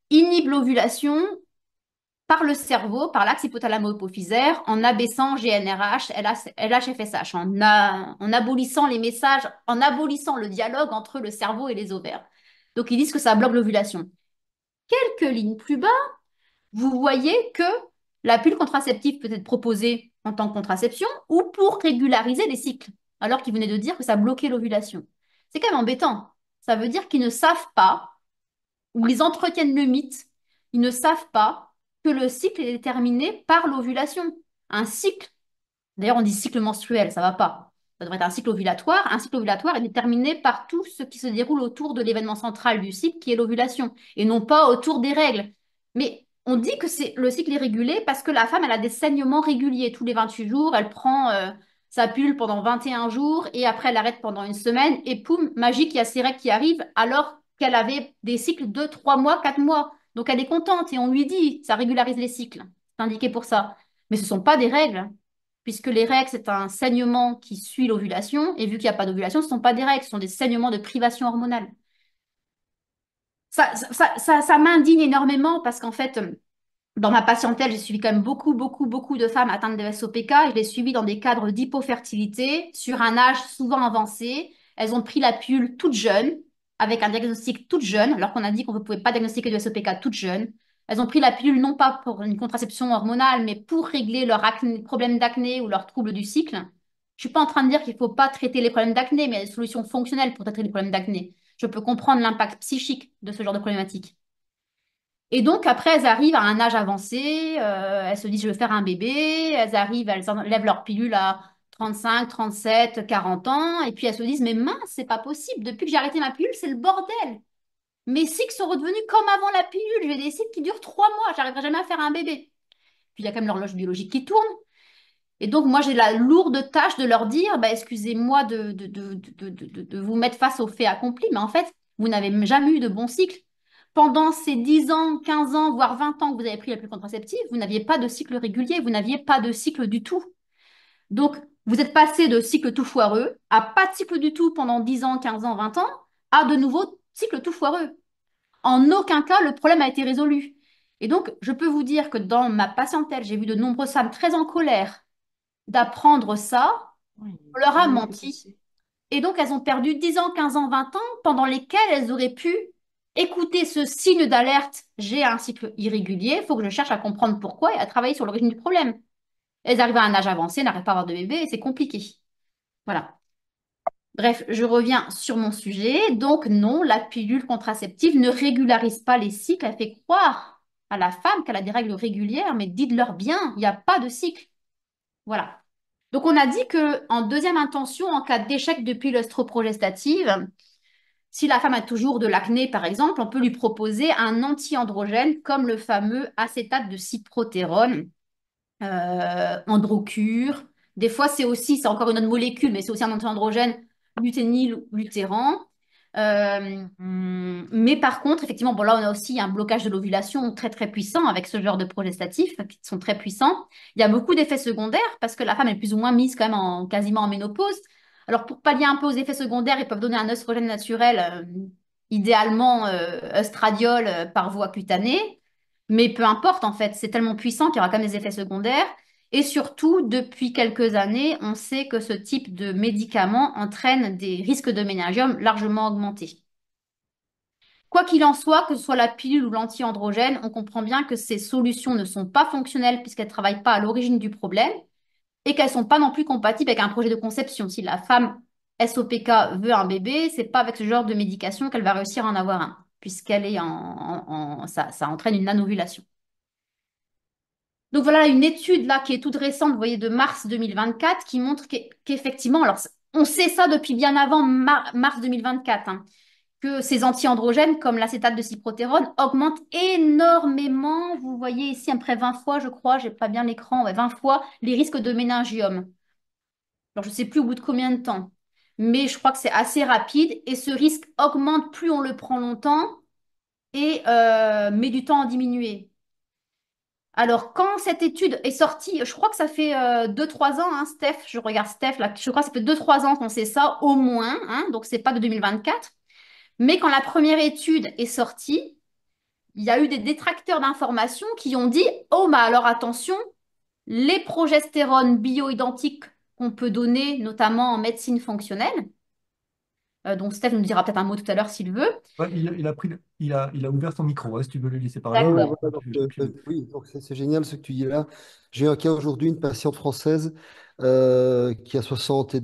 inhibe l'ovulation par le cerveau, par l'axe hypothalamo-hypophysaire, en abaissant GnRH, LH-FSH, en abolissant les messages, en abolissant le dialogue entre le cerveau et les ovaires. Donc ils disent que ça bloque l'ovulation. Quelques lignes plus bas, vous voyez que la pilule contraceptive peut être proposée en tant que contraception ou pour régulariser les cycles, alors qu'ils venaient de dire que ça bloquait l'ovulation. C'est quand même embêtant. Ça veut dire qu'ils ne savent pas, ou ils entretiennent le mythe, ils ne savent pas que le cycle est déterminé par l'ovulation. Un cycle, d'ailleurs on dit cycle menstruel, ça va pas. Ça devrait être un cycle ovulatoire. Un cycle ovulatoire est déterminé par tout ce qui se déroule autour de l'événement central du cycle, qui est l'ovulation, et non pas autour des règles. Mais on dit que le cycle est régulé parce que la femme, elle a des saignements réguliers. Tous les 28 jours, elle prend sa pilule pendant 21 jours et après, elle arrête pendant une semaine et poum, magique, il y a ses règles qui arrivent alors qu'elle avait des cycles de 3 mois, 4 mois. Donc, elle est contente et on lui dit, ça régularise les cycles. C'est indiqué pour ça. Mais ce ne sont pas des règles, puisque les règles, c'est un saignement qui suit l'ovulation, et vu qu'il n'y a pas d'ovulation, ce ne sont pas des règles, ce sont des saignements de privation hormonale. Ça m'indigne énormément parce qu'en fait, dans ma patientèle, j'ai suivi quand même beaucoup, beaucoup, beaucoup de femmes atteintes de SOPK. Je les suivis dans des cadres d'hypofertilité, sur un âge souvent avancé. Elles ont pris la pilule toute jeune, avec un diagnostic toute jeune, alors qu'on a dit qu'on ne pouvait pas diagnostiquer de SOPK toute jeune. Elles ont pris la pilule non pas pour une contraception hormonale, mais pour régler leur problème d'acné ou leurs troubles du cycle. Je suis pas en train de dire qu'il ne faut pas traiter les problèmes d'acné, mais il y a des solutions fonctionnelles pour traiter les problèmes d'acné. Je peux comprendre l'impact psychique de ce genre de problématique. Et donc, après, elles arrivent à un âge avancé, elles se disent, je vais faire un bébé, elles arrivent, elles enlèvent leur pilule à 35, 37, 40 ans, et puis elles se disent, mais mince, c'est pas possible, depuis que j'ai arrêté ma pilule, c'est le bordel. Mes cycles sont redevenus comme avant la pilule, j'ai des cycles qui durent 3 mois, j'arriverai jamais à faire un bébé. Puis il y a quand même l'horloge biologique qui tourne, et donc moi j'ai la lourde tâche de leur dire, bah, excusez-moi de vous mettre face aux faits accomplis, mais en fait, vous n'avez jamais eu de bon cycle. Pendant ces 10 ans, 15 ans, voire 20 ans que vous avez pris la pilule contraceptive, vous n'aviez pas de cycle régulier, vous n'aviez pas de cycle du tout. Donc, vous êtes passé de cycle tout foireux à pas de cycle du tout pendant 10 ans, 15 ans, 20 ans, à de nouveau cycle tout foireux. En aucun cas, le problème a été résolu. Et donc, je peux vous dire que dans ma patientèle, j'ai vu de nombreuses femmes très en colère d'apprendre ça. Oui, On leur a bien que menti. c'est. Et donc, elles ont perdu 10 ans, 15 ans, 20 ans, pendant lesquels elles auraient pu écouter ce signe d'alerte. J'ai un cycle irrégulier, il faut que je cherche à comprendre pourquoi et à travailler sur l'origine du problème. Elles arrivent à un âge avancé, n'arrivent pas à avoir de bébé et c'est compliqué. Voilà. Bref, je reviens sur mon sujet. Donc, non, la pilule contraceptive ne régularise pas les cycles. Elle fait croire à la femme qu'elle a des règles régulières, mais dites-leur bien, il n'y a pas de cycle. Voilà. Donc, on a dit que en deuxième intention, en cas d'échec de pilule œstroprogestative, si la femme a toujours de l'acné, par exemple, on peut lui proposer un anti-androgène comme le fameux acétate de cyprotérone, Androcure. Des fois, c'est encore une autre molécule, mais c'est aussi un anti-androgène, luténil ou lutérant. Mais par contre, effectivement, bon, là, on a aussi un blocage de l'ovulation très, très puissant avec ce genre de progestatifs qui sont très puissants. Il y a beaucoup d'effets secondaires parce que la femme est plus ou moins mise quand même quasiment en ménopause. Alors, pour pallier un peu aux effets secondaires, ils peuvent donner un œstrogène naturel, idéalement œstradiol par voie cutanée. Mais peu importe, en fait, c'est tellement puissant qu'il y aura quand même des effets secondaires. Et surtout, depuis quelques années, on sait que ce type de médicament entraîne des risques de méningiome largement augmentés. Quoi qu'il en soit, que ce soit la pilule ou l'anti-androgène, on comprend bien que ces solutions ne sont pas fonctionnelles puisqu'elles ne travaillent pas à l'origine du problème et qu'elles ne sont pas non plus compatibles avec un projet de conception. Si la femme SOPK veut un bébé, c'est pas avec ce genre de médication qu'elle va réussir à en avoir un, puisqu'elle est ça entraîne une anovulation. Donc voilà une étude là qui est toute récente, vous voyez, de mars 2024, qui montre qu'effectivement, alors on sait ça depuis bien avant mars 2024, hein, que ces anti-androgènes comme l'acétate de cyprotérone augmentent énormément. Vous voyez ici après 20 fois, je crois, j'ai pas bien l'écran, ouais, 20 fois les risques de méningiome. Alors je sais plus au bout de combien de temps. mais je crois que c'est assez rapide et ce risque augmente plus on le prend longtemps et met du temps à diminuer. Alors, quand cette étude est sortie, je crois que ça fait 2-3 ans, hein, Steph, je regarde Steph, là, je crois que ça fait 2-3 ans qu'on sait ça, au moins, hein, donc c'est pas de 2024. Mais quand la première étude est sortie, il y a eu des détracteurs d'informations qui ont dit, oh, mais alors attention, les progestérones bioidentiques qu'on peut donner, notamment en médecine fonctionnelle, dont Steph nous dira peut-être un mot tout à l'heure s'il veut. Ouais, il a ouvert son micro, hein, si tu veux le laisser parler, Ouais, ouais, D'accord. voilà, oui, donc c'est génial ce que tu dis là. J'ai eu un cas aujourd'hui, une patiente française qui a 60 et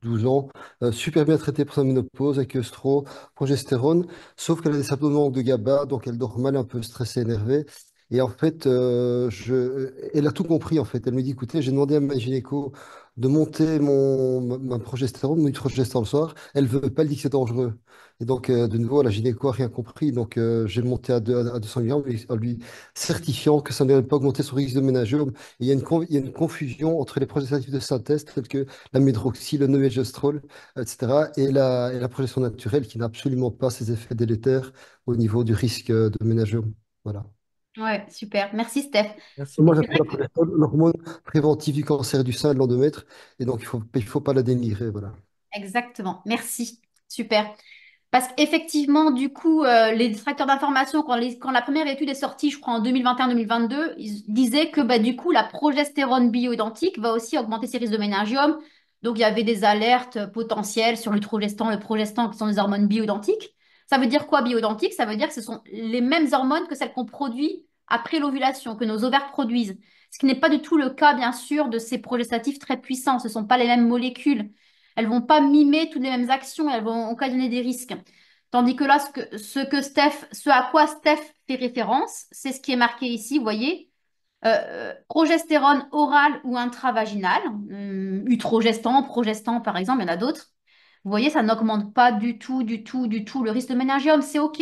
12 ans, super bien traitée pour sa ménopause avec œstro, progestérone, sauf qu'elle a des symptômes de manque de GABA, donc elle dort mal, un peu stressée, énervée. Et en fait, elle a tout compris en fait. Elle me dit, écoutez, j'ai demandé à ma gynéco de monter ma progestérone, mon progestérone le soir. Elle veut pas, elle dit que c'est dangereux. Et donc, de nouveau, la gynéco n'a rien compris. Donc, j'ai monté à 200 mg en lui certifiant que ça n'allait pas augmenter son risque de ménagome. Et il y a une confusion entre les progestatifs de synthèse tels que la médroxy, le noégestrol, etc., et la progestérone naturelle qui n'a absolument pas ces effets délétères au niveau du risque de ménagome. Voilà. Ouais, super. Merci, Steph. merci. Moi, C'est j'appelle vrai la progestérone l'hormone préventive du cancer du sein et de l'endomètre. Et donc, il faut pas la dénigrer. Voilà. exactement. Merci. Super. Parce qu'effectivement, du coup, les distracteurs d'information, quand la première étude est sortie, je crois en 2021-2022, ils disaient que bah, du coup, la progestérone bioidentique va aussi augmenter ses risques de méningiome. Donc, il y avait des alertes potentielles sur le progestan, qui sont des hormones bioidentiques. Ça veut dire quoi, bioidentique? Ça veut dire que ce sont les mêmes hormones que celles qu'on produit après l'ovulation, que nos ovaires produisent. Ce qui n'est pas du tout le cas, bien sûr, de ces progestatifs très puissants. Ce ne sont pas les mêmes molécules. Elles vont pas mimer toutes les mêmes actions, elles vont occasionner des risques. Tandis que là, ce à quoi Steph fait référence, c'est ce qui est marqué ici, vous voyez, progestérone orale ou intravaginale, utrogestan, progestan par exemple, il y en a d'autres. Vous voyez, ça n'augmente pas du tout, du tout, du tout le risque de méningiome, c'est OK.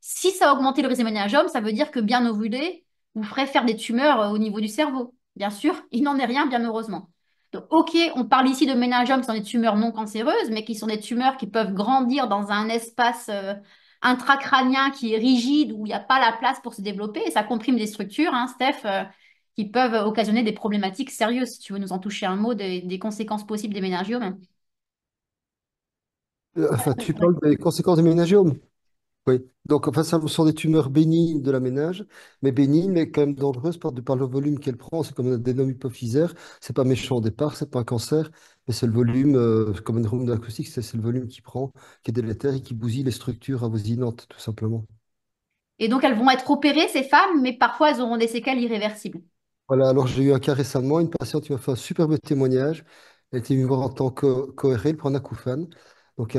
Si ça a augmenté le risque de méningiome, ça veut dire que bien ovulé vous ferez faire des tumeurs au niveau du cerveau. Bien sûr, il n'en est rien, bien heureusement. Donc, OK, on parle ici de méningiome qui sont des tumeurs non cancéreuses, mais qui sont des tumeurs qui peuvent grandir dans un espace intracrânien qui est rigide, où il n'y a pas la place pour se développer, et ça comprime des structures, hein, Steph, qui peuvent occasionner des problématiques sérieuses. Si tu veux nous en toucher un mot des conséquences possibles des méningiomes. Enfin, tu parles des conséquences du ménagiome. Oui, donc enfin, ça, ce sont des tumeurs bénignes de la ménage, mais bénignes, mais quand même dangereuses par le volume qu'elles prennent. C'est comme un adénome hypophysaire. C'est pas méchant au départ, c'est pas un cancer, mais c'est le volume, comme une rhume acoustique, c'est le volume qui prend, qui est délétère et qui bousille les structures avoisinantes, tout simplement. Et donc, elles vont être opérées, ces femmes, mais parfois, elles auront des séquelles irréversibles. Voilà, alors j'ai eu un cas récemment, une patiente qui m'a fait un superbe témoignage. Elle était venue voir en tant que coérée pour un acouphène. Donc,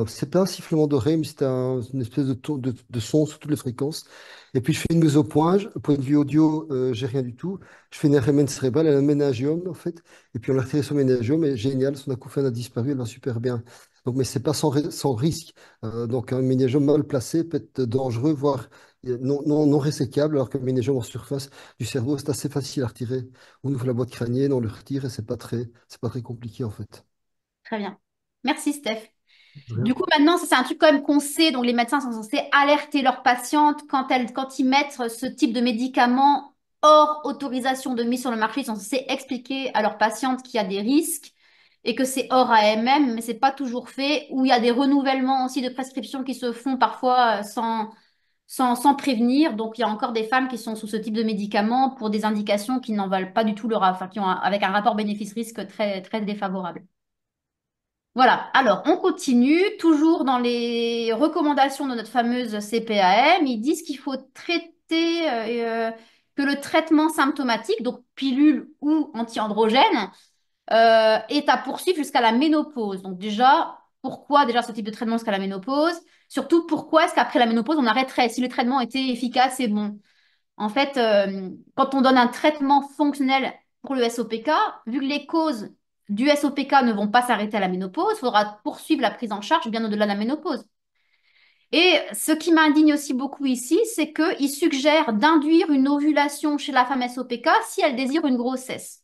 c'est pas un sifflement d'oreille, mais c'était une espèce de son sur toutes les fréquences. Et puis, je fais une mise au point. Point de vue audio, j'ai rien du tout. Je fais une RMN cérébrale, elle a un méningiome, en fait. Et puis, on a retiré son méningiome, et génial, son acouphène a disparu, elle va super bien. Donc, mais c'est pas sans risque. Donc, un méningiome mal placé peut être dangereux, voire non résécable, alors qu'un méningiome en surface du cerveau, c'est assez facile à retirer. On ouvre la boîte crânienne, on le retire et c'est pas très compliqué en fait. Très bien. Merci, Steph. Du Rien. coup, maintenant, ça, c'est un truc quand même qu'on sait. Donc, les médecins sont censés alerter leurs patientes quand ils mettent ce type de médicament hors autorisation de mise sur le marché. Ils sont censés expliquer à leurs patientes qu'il y a des risques et que c'est hors AMM, mais c'est pas toujours fait. Ou il y a des renouvellements aussi de prescriptions qui se font parfois sans prévenir. Donc, il y a encore des femmes qui sont sous ce type de médicaments pour des indications qui n'en valent pas du tout enfin, avec un rapport bénéfice-risque très, très défavorable. Voilà, alors on continue, toujours dans les recommandations de notre fameuse CPAM, ils disent qu'il faut traiter, que le traitement symptomatique, donc pilule ou anti-androgène, est à poursuivre jusqu'à la ménopause. Donc déjà, pourquoi déjà ce type de traitement jusqu'à la ménopause? Surtout, pourquoi est-ce qu'après la ménopause, on arrêterait si le traitement était efficace et bon? En fait, quand on donne un traitement fonctionnel pour le SOPK, vu que les causes du SOPK ne vont pas s'arrêter à la ménopause, il faudra poursuivre la prise en charge bien au-delà de la ménopause. Et ce qui m'indigne aussi beaucoup ici, c'est qu'il suggère d'induire une ovulation chez la femme SOPK si elle désire une grossesse.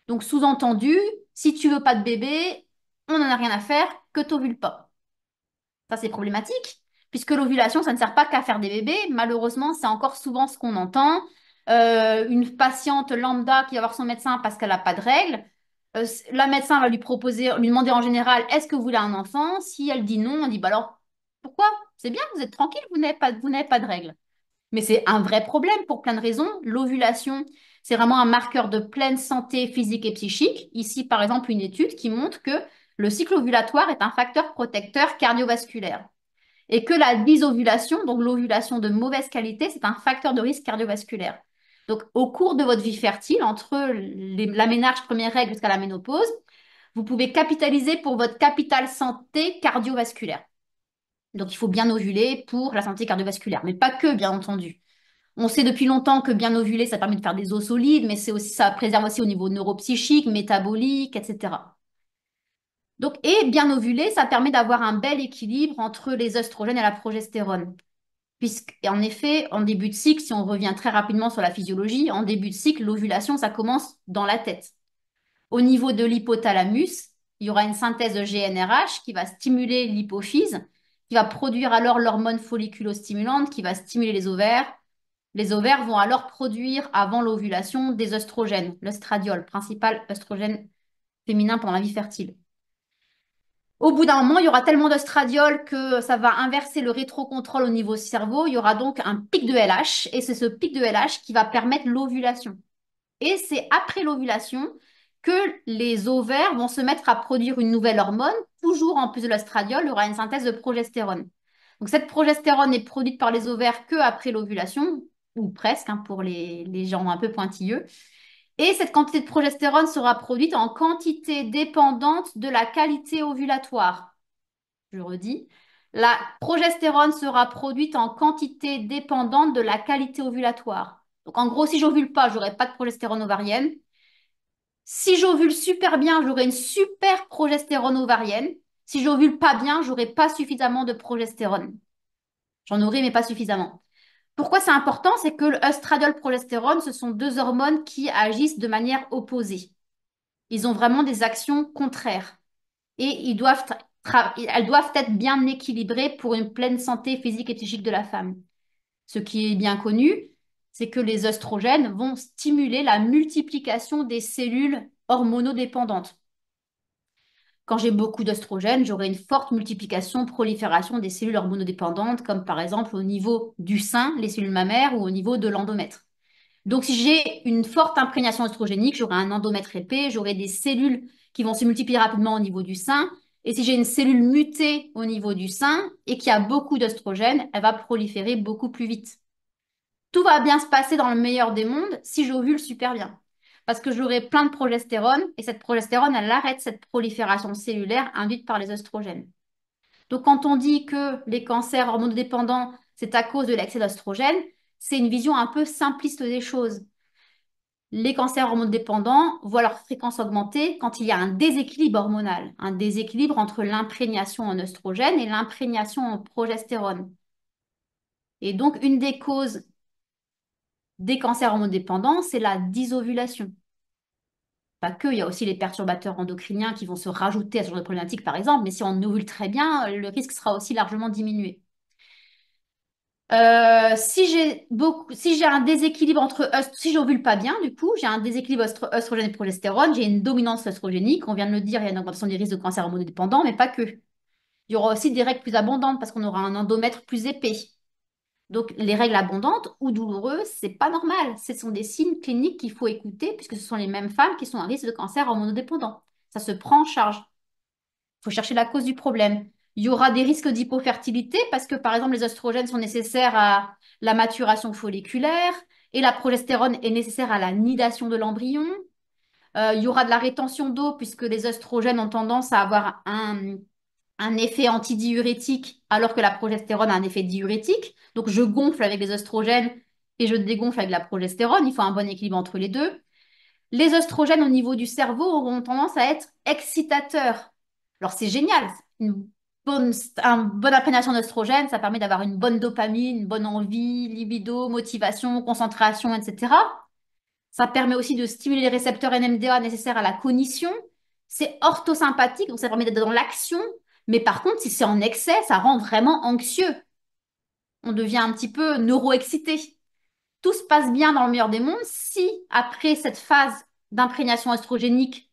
Donc, sous-entendu, si tu veux pas de bébé, on n'en a rien à faire, que t'ovules pas. Ça, c'est problématique, puisque l'ovulation, ça ne sert pas qu'à faire des bébés. Malheureusement, c'est encore souvent ce qu'on entend. Une patiente lambda qui va voir son médecin parce qu'elle n'a pas de règles, la médecin va lui proposer, lui demander en général, est-ce que vous voulez un enfant? Si elle dit non, on dit, bah alors, pourquoi? C'est bien, vous êtes tranquille, vous n'avez pas de règles. Mais c'est un vrai problème pour plein de raisons. L'ovulation, c'est vraiment un marqueur de pleine santé physique et psychique. Ici, par exemple, une étude qui montre que le cycle ovulatoire est un facteur protecteur cardiovasculaire et que la dysovulation, donc l'ovulation de mauvaise qualité, c'est un facteur de risque cardiovasculaire. Donc, au cours de votre vie fertile, entre l'aménage première règle jusqu'à la ménopause, vous pouvez capitaliser pour votre capital santé cardiovasculaire. Donc, il faut bien ovuler pour la santé cardiovasculaire, mais pas que, bien entendu. On sait depuis longtemps que bien ovuler, ça permet de faire des os solides, mais c'est aussi, ça préserve aussi au niveau neuropsychique, métabolique, etc. Donc, et bien ovuler, ça permet d'avoir un bel équilibre entre les œstrogènes et la progestérone. En effet, en début de cycle, si on revient très rapidement sur la physiologie, en début de cycle, l'ovulation, ça commence dans la tête. Au niveau de l'hypothalamus, il y aura une synthèse de GnRH qui va stimuler l'hypophyse, qui va produire alors l'hormone folliculostimulante, qui va stimuler les ovaires. Les ovaires vont alors produire, avant l'ovulation, des œstrogènes, l'œstradiol, principal œstrogène féminin pendant la vie fertile. Au bout d'un moment, il y aura tellement d'œstradiol que ça va inverser le rétrocontrôle au niveau cerveau. Il y aura donc un pic de LH et c'est ce pic de LH qui va permettre l'ovulation. Et c'est après l'ovulation que les ovaires vont se mettre à produire une nouvelle hormone. Toujours en plus de l'œstradiol, il y aura une synthèse de progestérone. Donc cette progestérone est produite par les ovaires que après l'ovulation, ou presque, hein, pour les gens un peu pointilleux. Et cette quantité de progestérone sera produite en quantité dépendante de la qualité ovulatoire. Je redis, la progestérone sera produite en quantité dépendante de la qualité ovulatoire. Donc en gros, si j'ovule pas, j'aurai pas de progestérone ovarienne. Si j'ovule super bien, j'aurai une super progestérone ovarienne. Si j'ovule pas bien, j'aurai pas suffisamment de progestérone. J'en aurai, mais pas suffisamment. Pourquoi c'est important? C'est que l'œstradiol-progestérone, ce sont deux hormones qui agissent de manière opposée. Ils ont vraiment des actions contraires. Et elles doivent être bien équilibrées pour une pleine santé physique et psychique de la femme. Ce qui est bien connu, c'est que les œstrogènes vont stimuler la multiplication des cellules hormonodépendantes. Quand j'ai beaucoup d'œstrogènes, j'aurai une forte multiplication, prolifération des cellules hormonodépendantes, comme par exemple au niveau du sein, les cellules mammaires, ou au niveau de l'endomètre. Donc, si j'ai une forte imprégnation œstrogénique, j'aurai un endomètre épais, j'aurai des cellules qui vont se multiplier rapidement au niveau du sein. Et si j'ai une cellule mutée au niveau du sein et qui a beaucoup d'œstrogènes, elle va proliférer beaucoup plus vite. Tout va bien se passer dans le meilleur des mondes si j'ovule super bien. Parce que j'aurai plein de progestérone et cette progestérone, elle arrête cette prolifération cellulaire induite par les œstrogènes. Donc, quand on dit que les cancers hormonodépendants, c'est à cause de l'excès d'œstrogène, c'est une vision un peu simpliste des choses. Les cancers hormonodépendants voient leur fréquence augmenter quand il y a un déséquilibre hormonal, un déséquilibre entre l'imprégnation en œstrogène et l'imprégnation en progestérone. Et donc, une des causes des cancers hormonodépendants, c'est la dysovulation. Pas que, il y a aussi les perturbateurs endocriniens qui vont se rajouter à ce genre de problématique, par exemple, mais si on ovule très bien, le risque sera aussi largement diminué. Si j'ai un déséquilibre si j'ovule pas bien, du coup, j'ai un déséquilibre œstrogène et progestérone, j'ai une dominance œstrogénique, on vient de le dire, il y a une augmentation des risques de cancer hormonodépendant, mais pas que. Il y aura aussi des règles plus abondantes parce qu'on aura un endomètre plus épais. Donc, les règles abondantes ou douloureuses, c'est pas normal. Ce sont des signes cliniques qu'il faut écouter puisque ce sont les mêmes femmes qui sont à risque de cancer hormonodépendant. Ça se prend en charge. Il faut chercher la cause du problème. Il y aura des risques d'hypofertilité parce que, par exemple, les oestrogènes sont nécessaires à la maturation folliculaire et la progestérone est nécessaire à la nidation de l'embryon. Il y aura de la rétention d'eau puisque les oestrogènes ont tendance à avoir un effet antidiurétique alors que la progestérone a un effet diurétique. Donc, je gonfle avec les oestrogènes et je dégonfle avec la progestérone. Il faut un bon équilibre entre les deux. Les oestrogènes au niveau du cerveau auront tendance à être excitateurs. Alors, c'est génial. Une bonne imprégnation d'oestrogène, ça permet d'avoir une bonne dopamine, une bonne envie, libido, motivation, concentration, etc. Ça permet aussi de stimuler les récepteurs NMDA nécessaires à la cognition. C'est orthosympathique, donc ça permet d'être dans l'action. Mais par contre, si c'est en excès, ça rend vraiment anxieux. On devient un petit peu neuro-excité. Tout se passe bien dans le meilleur des mondes si, après cette phase d'imprégnation oestrogénique,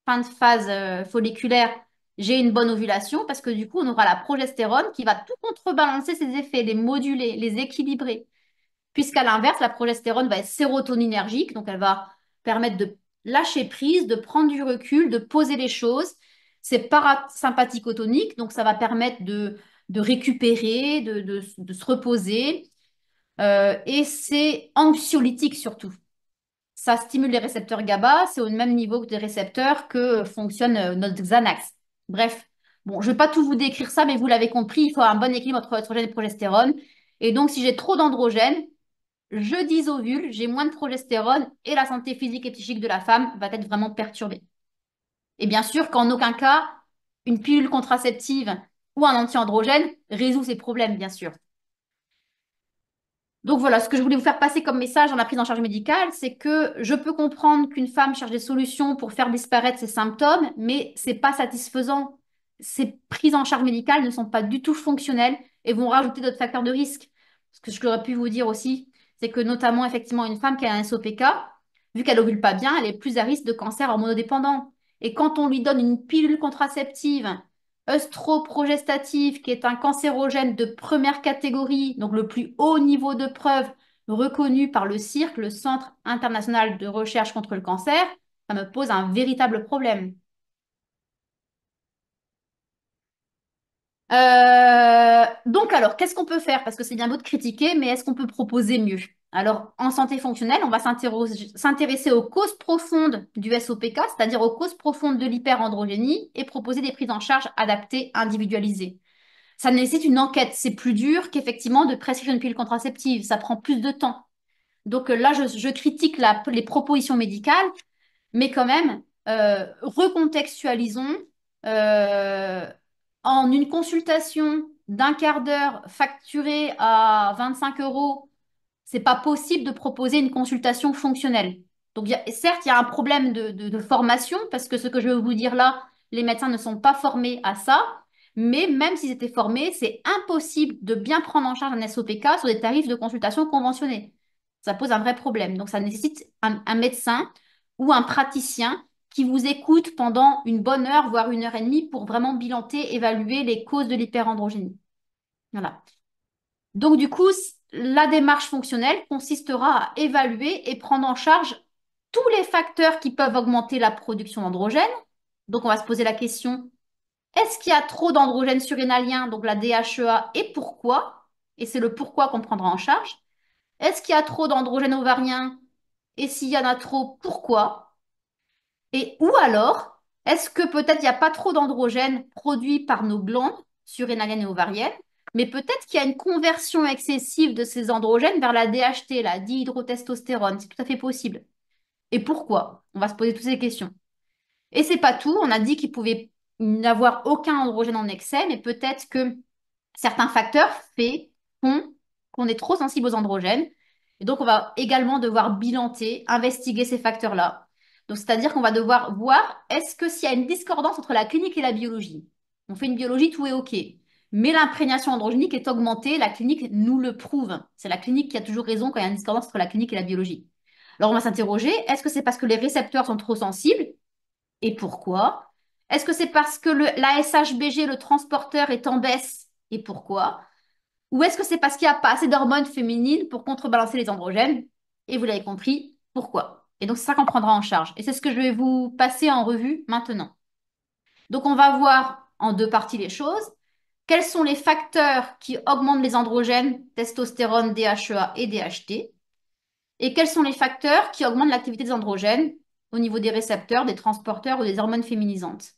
fin de phase folliculaire, j'ai une bonne ovulation, parce que du coup, on aura la progestérone qui va tout contrebalancer ces effets, les moduler, les équilibrer. Puisqu'à l'inverse, la progestérone va être sérotoninergique, donc elle va permettre de lâcher prise, de prendre du recul, de poser les choses. C'est parasympathico-tonique, donc ça va permettre de récupérer, de se reposer. Et c'est anxiolytique surtout. Ça stimule les récepteurs GABA, c'est au même niveau que des récepteurs que fonctionne notre Xanax. Bref, bon, je ne vais pas tout vous décrire ça, mais vous l'avez compris, il faut un bon équilibre entre oestrogène et progestérone. Et donc, si j'ai trop d'androgène, je dysovule, j'ai moins de progestérone et la santé physique et psychique de la femme va être vraiment perturbée. Et bien sûr qu'en aucun cas, une pilule contraceptive ou un anti-androgène résout ces problèmes, bien sûr. Donc voilà, ce que je voulais vous faire passer comme message dans la prise en charge médicale, c'est que je peux comprendre qu'une femme cherche des solutions pour faire disparaître ses symptômes, mais c'est pas satisfaisant. Ces prises en charge médicales ne sont pas du tout fonctionnelles et vont rajouter d'autres facteurs de risque. Ce que je aurais pu vous dire aussi, c'est que notamment effectivement une femme qui a un SOPK, vu qu'elle ovule pas bien, elle est plus à risque de cancer hormonodépendant. Et quand on lui donne une pilule contraceptive œstroprogestatif, qui est un cancérogène de première catégorie, donc le plus haut niveau de preuve reconnu par le CIRC, le Centre international de recherche contre le cancer, ça me pose un véritable problème. Donc alors, qu'est-ce qu'on peut faire? Parce que c'est bien beau de critiquer, mais est-ce qu'on peut proposer mieux? Alors, en santé fonctionnelle, on va s'intéresser aux causes profondes du SOPK, c'est-à-dire aux causes profondes de l'hyperandrogénie, et proposer des prises en charge adaptées, individualisées. Ça nécessite une enquête. C'est plus dur qu'effectivement de prescrire une pilule contraceptive. Ça prend plus de temps. Donc là, je critique les propositions médicales, mais quand même, recontextualisons. euh, En une consultation d'un quart d'heure facturée à 25 euros, c'est pas possible de proposer une consultation fonctionnelle. Donc, certes, il y a un problème de formation, parce que ce que je vais vous dire là, les médecins ne sont pas formés à ça, mais même s'ils étaient formés, c'est impossible de bien prendre en charge un SOPK sur des tarifs de consultation conventionnés. Ça pose un vrai problème. Donc, ça nécessite un médecin ou un praticien qui vous écoute pendant une bonne heure, voire une heure et demie, pour vraiment bilanter, évaluer les causes de l'hyperandrogénie. Voilà. Donc, du coup, la démarche fonctionnelle consistera à évaluer et prendre en charge tous les facteurs qui peuvent augmenter la production d'androgène. Donc, on va se poser la question, est-ce qu'il y a trop d'androgène surrénalien, donc la DHEA, et pourquoi? Et c'est le pourquoi qu'on prendra en charge. Est-ce qu'il y a trop d'androgène ovarien? Et s'il y en a trop, pourquoi? Et ou alors, est-ce que peut-être il n'y a pas trop d'androgènes produits par nos glandes surrénaliennes et ovariennes, mais peut-être qu'il y a une conversion excessive de ces androgènes vers la DHT, la dihydrotestostérone. C'est tout à fait possible. Et pourquoi? On va se poser toutes ces questions. Et c'est pas tout. On a dit qu'il pouvait n'y avoir aucun androgène en excès, mais peut-être que certains facteurs font qu'on est trop sensible aux androgènes. Et donc, on va également devoir bilanter, investiguer ces facteurs-là. Donc, c'est-à-dire qu'on va devoir voir est-ce que s'il y a une discordance entre la clinique et la biologie. On fait une biologie, tout est OK. Mais l'imprégnation androgénique est augmentée, la clinique nous le prouve. C'est la clinique qui a toujours raison quand il y a une discordance entre la clinique et la biologie. Alors, on va s'interroger, est-ce que c'est parce que les récepteurs sont trop sensibles? Et pourquoi? Est-ce que c'est parce que la SHBG, le transporteur, est en baisse? Et pourquoi? Ou est-ce que c'est parce qu'il n'y a pas assez d'hormones féminines pour contrebalancer les androgènes? Et vous l'avez compris, pourquoi? Et donc, c'est ça qu'on prendra en charge. Et c'est ce que je vais vous passer en revue maintenant. Donc, on va voir en deux parties les choses. Quels sont les facteurs qui augmentent les androgènes, testostérone, DHEA et DHT? Et quels sont les facteurs qui augmentent l'activité des androgènes au niveau des récepteurs, des transporteurs ou des hormones féminisantes?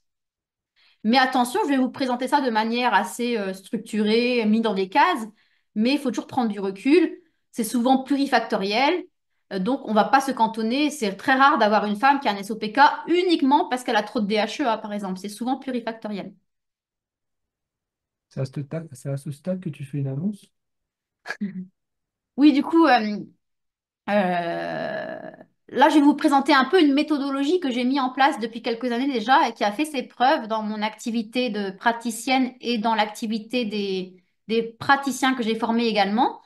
Mais attention, je vais vous présenter ça de manière assez structurée, mis dans des cases, mais il faut toujours prendre du recul. C'est souvent plurifactoriel, donc on ne va pas se cantonner. C'est très rare d'avoir une femme qui a un SOPK uniquement parce qu'elle a trop de DHEA, par exemple. C'est souvent plurifactoriel. C'est à ce stade que tu fais une annonce. Oui, du coup, euh, Là, je vais vous présenter un peu une méthodologie que j'ai mis en place depuis quelques années déjà et qui a fait ses preuves dans mon activité de praticienne et dans l'activité des praticiens que j'ai formés également.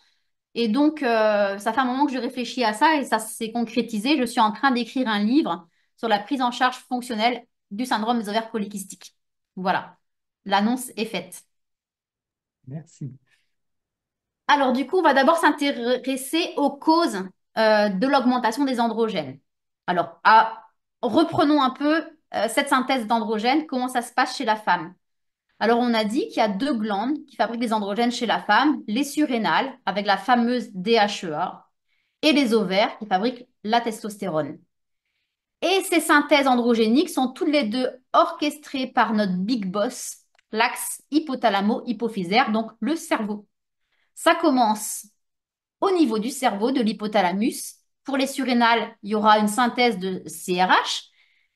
Et donc, ça fait un moment que je réfléchis à ça et ça s'est concrétisé. Je suis en train d'écrire un livre sur la prise en charge fonctionnelle du syndrome des ovaires polykystiques. Voilà, l'annonce est faite. Merci. Alors, du coup, on va d'abord s'intéresser aux causes de l'augmentation des androgènes. Alors, reprenons un peu cette synthèse d'androgènes, comment ça se passe chez la femme. Alors, on a dit qu'il y a deux glandes qui fabriquent des androgènes chez la femme, les surrénales, avec la fameuse DHEA, et les ovaires qui fabriquent la testostérone. Et ces synthèses androgéniques sont toutes les deux orchestrées par notre big boss, l'axe hypothalamo-hypophysaire, donc le cerveau. Ça commence au niveau du cerveau, de l'hypothalamus. Pour les surrénales, il y aura une synthèse de CRH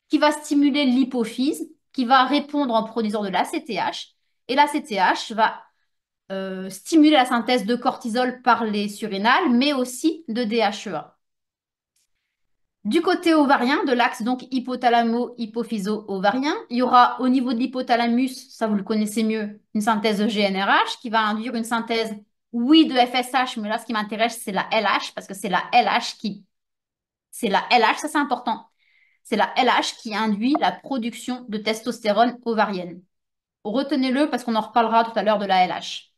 qui va stimuler l'hypophyse, qui va répondre en produisant de l'ACTH. Et l'ACTH va stimuler la synthèse de cortisol par les surrénales, mais aussi de DHEA. Du côté ovarien, de l'axe donc hypothalamo-hypophyso-ovarien, il y aura au niveau de l'hypothalamus, ça vous le connaissez mieux, une synthèse de GnRH qui va induire une synthèse, oui, de FSH, mais là, ce qui m'intéresse, c'est la LH, parce que c'est la LH, ça c'est important. C'est la LH qui induit la production de testostérone ovarienne. Retenez-le parce qu'on en reparlera tout à l'heure de la LH.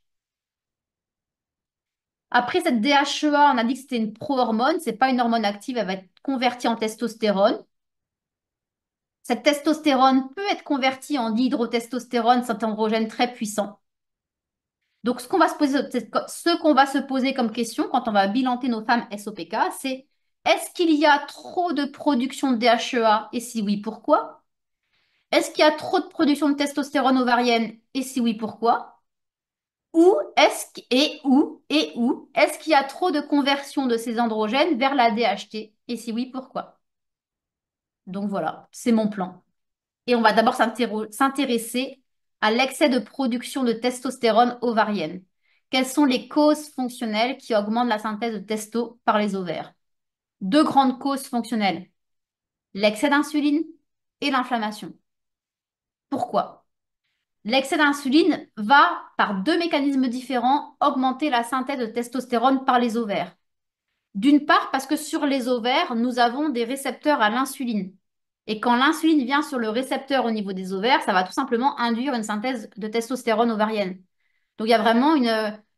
Après cette DHEA, on a dit que c'était une pro-hormone, c'est pas une hormone active, elle va être convertie en testostérone. Cette testostérone peut être convertie en dihydrotestostérone, c'est un androgène très puissant. Donc, ce qu'on va se poser comme question quand on va bilanter nos femmes SOPK, c'est est-ce qu'il y a trop de production de DHEA? Et si oui, pourquoi? Est-ce qu'il y a trop de production de testostérone ovarienne? Et si oui, pourquoi? Ou est-ce qu'il y a trop de conversion de ces androgènes vers la DHT? Et si oui, pourquoi? Donc voilà, c'est mon plan. Et on va d'abord s'intéresser à l'excès de production de testostérone ovarienne. Quelles sont les causes fonctionnelles qui augmentent la synthèse de testo par les ovaires? Deux grandes causes fonctionnelles, l'excès d'insuline et l'inflammation. Pourquoi? L'excès d'insuline va, par deux mécanismes différents, augmenter la synthèse de testostérone par les ovaires. D'une part, parce que sur les ovaires, nous avons des récepteurs à l'insuline. Et quand l'insuline vient sur le récepteur au niveau des ovaires, ça va tout simplement induire une synthèse de testostérone ovarienne. Donc, il y a vraiment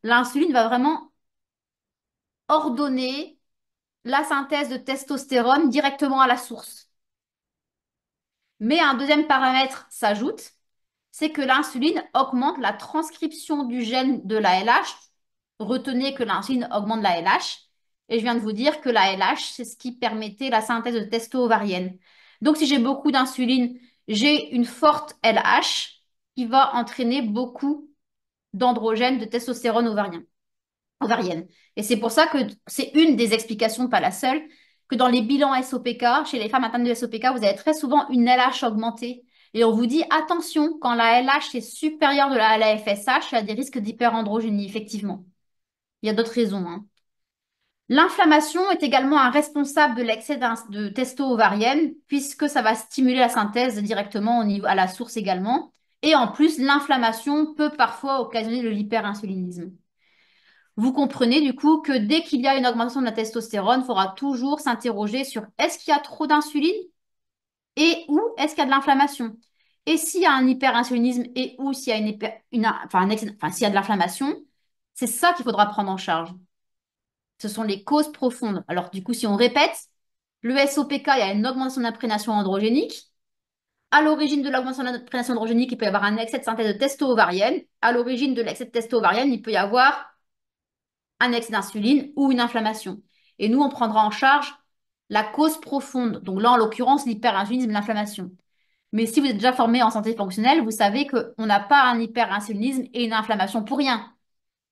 l'insuline va vraiment ordonner la synthèse de testostérone directement à la source. Mais un deuxième paramètre s'ajoute, c'est que l'insuline augmente la transcription du gène de la LH. Retenez que l'insuline augmente la LH. Et je viens de vous dire que la LH, c'est ce qui permettait la synthèse de testo ovarienne. Donc, si j'ai beaucoup d'insuline, j'ai une forte LH qui va entraîner beaucoup d'androgènes de testostérone ovarienne. Et c'est pour ça que c'est une des explications, pas la seule, que dans les bilans SOPK, chez les femmes atteintes de SOPK, vous avez très souvent une LH augmentée. Et on vous dit, attention, quand la LH est supérieure à la FSH, il y a des risques d'hyperandrogénie, effectivement. Il y a d'autres raisons, hein. L'inflammation est également un responsable de l'excès de testo-ovarienne, puisque ça va stimuler la synthèse directement à la source également. Et en plus, l'inflammation peut parfois occasionner de l'hyperinsulinisme. Vous comprenez du coup que dès qu'il y a une augmentation de la testostérone, il faudra toujours s'interroger sur est-ce qu'il y a trop d'insuline et où est-ce qu'il y a de l'inflammation. Et s'il y a un hyperinsulinisme et où s'il y a s'il y a de l'inflammation, c'est ça qu'il faudra prendre en charge. Ce sont les causes profondes. Alors du coup, si on répète, le SOPK, il y a une augmentation de l'imprégnation androgénique. À l'origine de l'augmentation de l'imprégnation androgénique, il peut y avoir un excès de synthèse de testo-ovarienne. À l'origine de l'excès de testo-ovarienne, il peut y avoir un excès d'insuline ou une inflammation. Et nous, on prendra en charge la cause profonde. Donc là, en l'occurrence, l'hyperinsulinisme, l'inflammation. Mais si vous êtes déjà formé en santé fonctionnelle, vous savez qu'on n'a pas un hyperinsulinisme et une inflammation pour rien.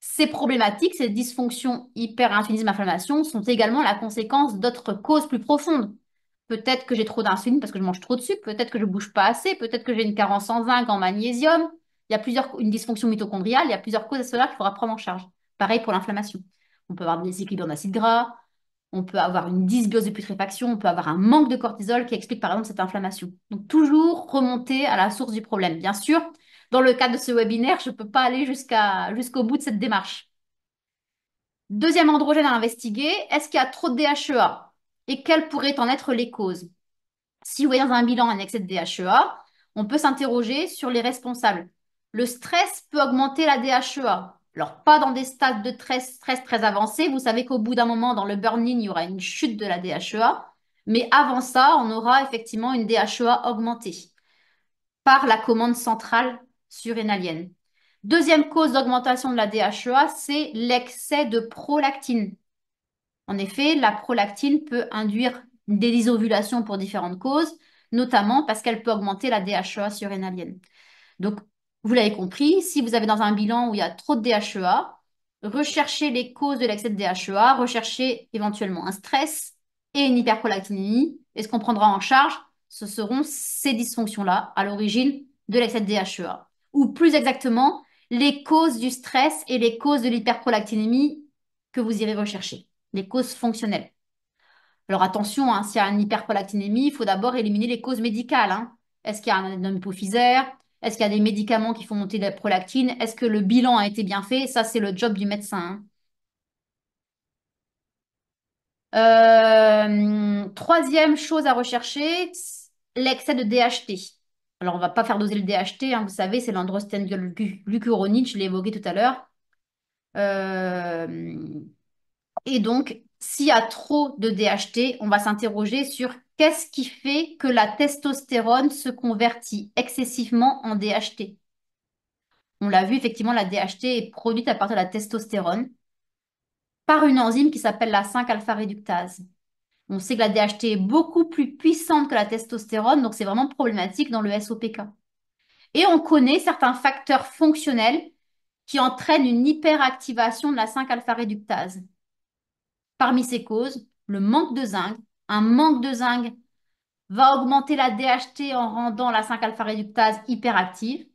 Ces problématiques, ces dysfonctions hyperinsulinisme-inflammation sont également la conséquence d'autres causes plus profondes. Peut-être que j'ai trop d'insuline parce que je mange trop de sucre, peut-être que je ne bouge pas assez, peut-être que j'ai une carence en zinc, en magnésium. Il y a une dysfonction mitochondriale, il y a plusieurs causes à cela qu'il faudra prendre en charge. Pareil pour l'inflammation. On peut avoir des déséquilibres en acides gras, on peut avoir une dysbiose de putréfaction, on peut avoir un manque de cortisol qui explique par exemple cette inflammation. Donc toujours remonter à la source du problème. Bien sûr, dans le cadre de ce webinaire, je ne peux pas aller jusqu'au bout de cette démarche. Deuxième androgène à investiguer, est-ce qu'il y a trop de DHEA? Et quelles pourraient en être les causes? Si vous voyez dans un bilan un excès de DHEA, on peut s'interroger sur les responsables. Le stress peut augmenter la DHEA. Alors, pas dans des stades de stress très avancés. Vous savez qu'au bout d'un moment, dans le burn-in, il y aura une chute de la DHEA. Mais avant ça, on aura effectivement une DHEA augmentée par la commande centrale surrénalienne. Deuxième cause d'augmentation de la DHEA, c'est l'excès de prolactine. En effet, la prolactine peut induire des dysovulations pour différentes causes, notamment parce qu'elle peut augmenter la DHEA surrénalienne. Donc, vous l'avez compris, si vous avez dans un bilan où il y a trop de DHEA, recherchez les causes de l'excès de DHEA, recherchez éventuellement un stress et une hyperprolactinémie. Et ce qu'on prendra en charge, ce seront ces dysfonctions-là à l'origine de l'excès de DHEA. Ou plus exactement, les causes du stress et les causes de l'hyperprolactinémie que vous irez rechercher, les causes fonctionnelles. Alors attention, hein, s'il y a une hyperprolactinémie, il faut d'abord éliminer les causes médicales, hein. Est-ce qu'il y a un adénome hypophysaire? Est-ce qu'il y a des médicaments qui font monter la prolactine? Est-ce que le bilan a été bien fait? Ça, c'est le job du médecin, hein. Troisième chose à rechercher, l'excès de DHT. Alors, on ne va pas faire doser le DHT, hein, vous savez, c'est l'androstène glucuronique, je l'ai évoqué tout à l'heure. Euh, Et donc, s'il y a trop de DHT, on va s'interroger sur qu'est-ce qui fait que la testostérone se convertit excessivement en DHT. On l'a vu, effectivement, la DHT est produite à partir de la testostérone par une enzyme qui s'appelle la 5-alpha-réductase. On sait que la DHT est beaucoup plus puissante que la testostérone, donc c'est vraiment problématique dans le SOPK. Et on connaît certains facteurs fonctionnels qui entraînent une hyperactivation de la 5-alpha-réductase. Parmi ces causes, le manque de zinc. Un manque de zinc va augmenter la DHT en rendant la 5-alpha-réductase hyperactive.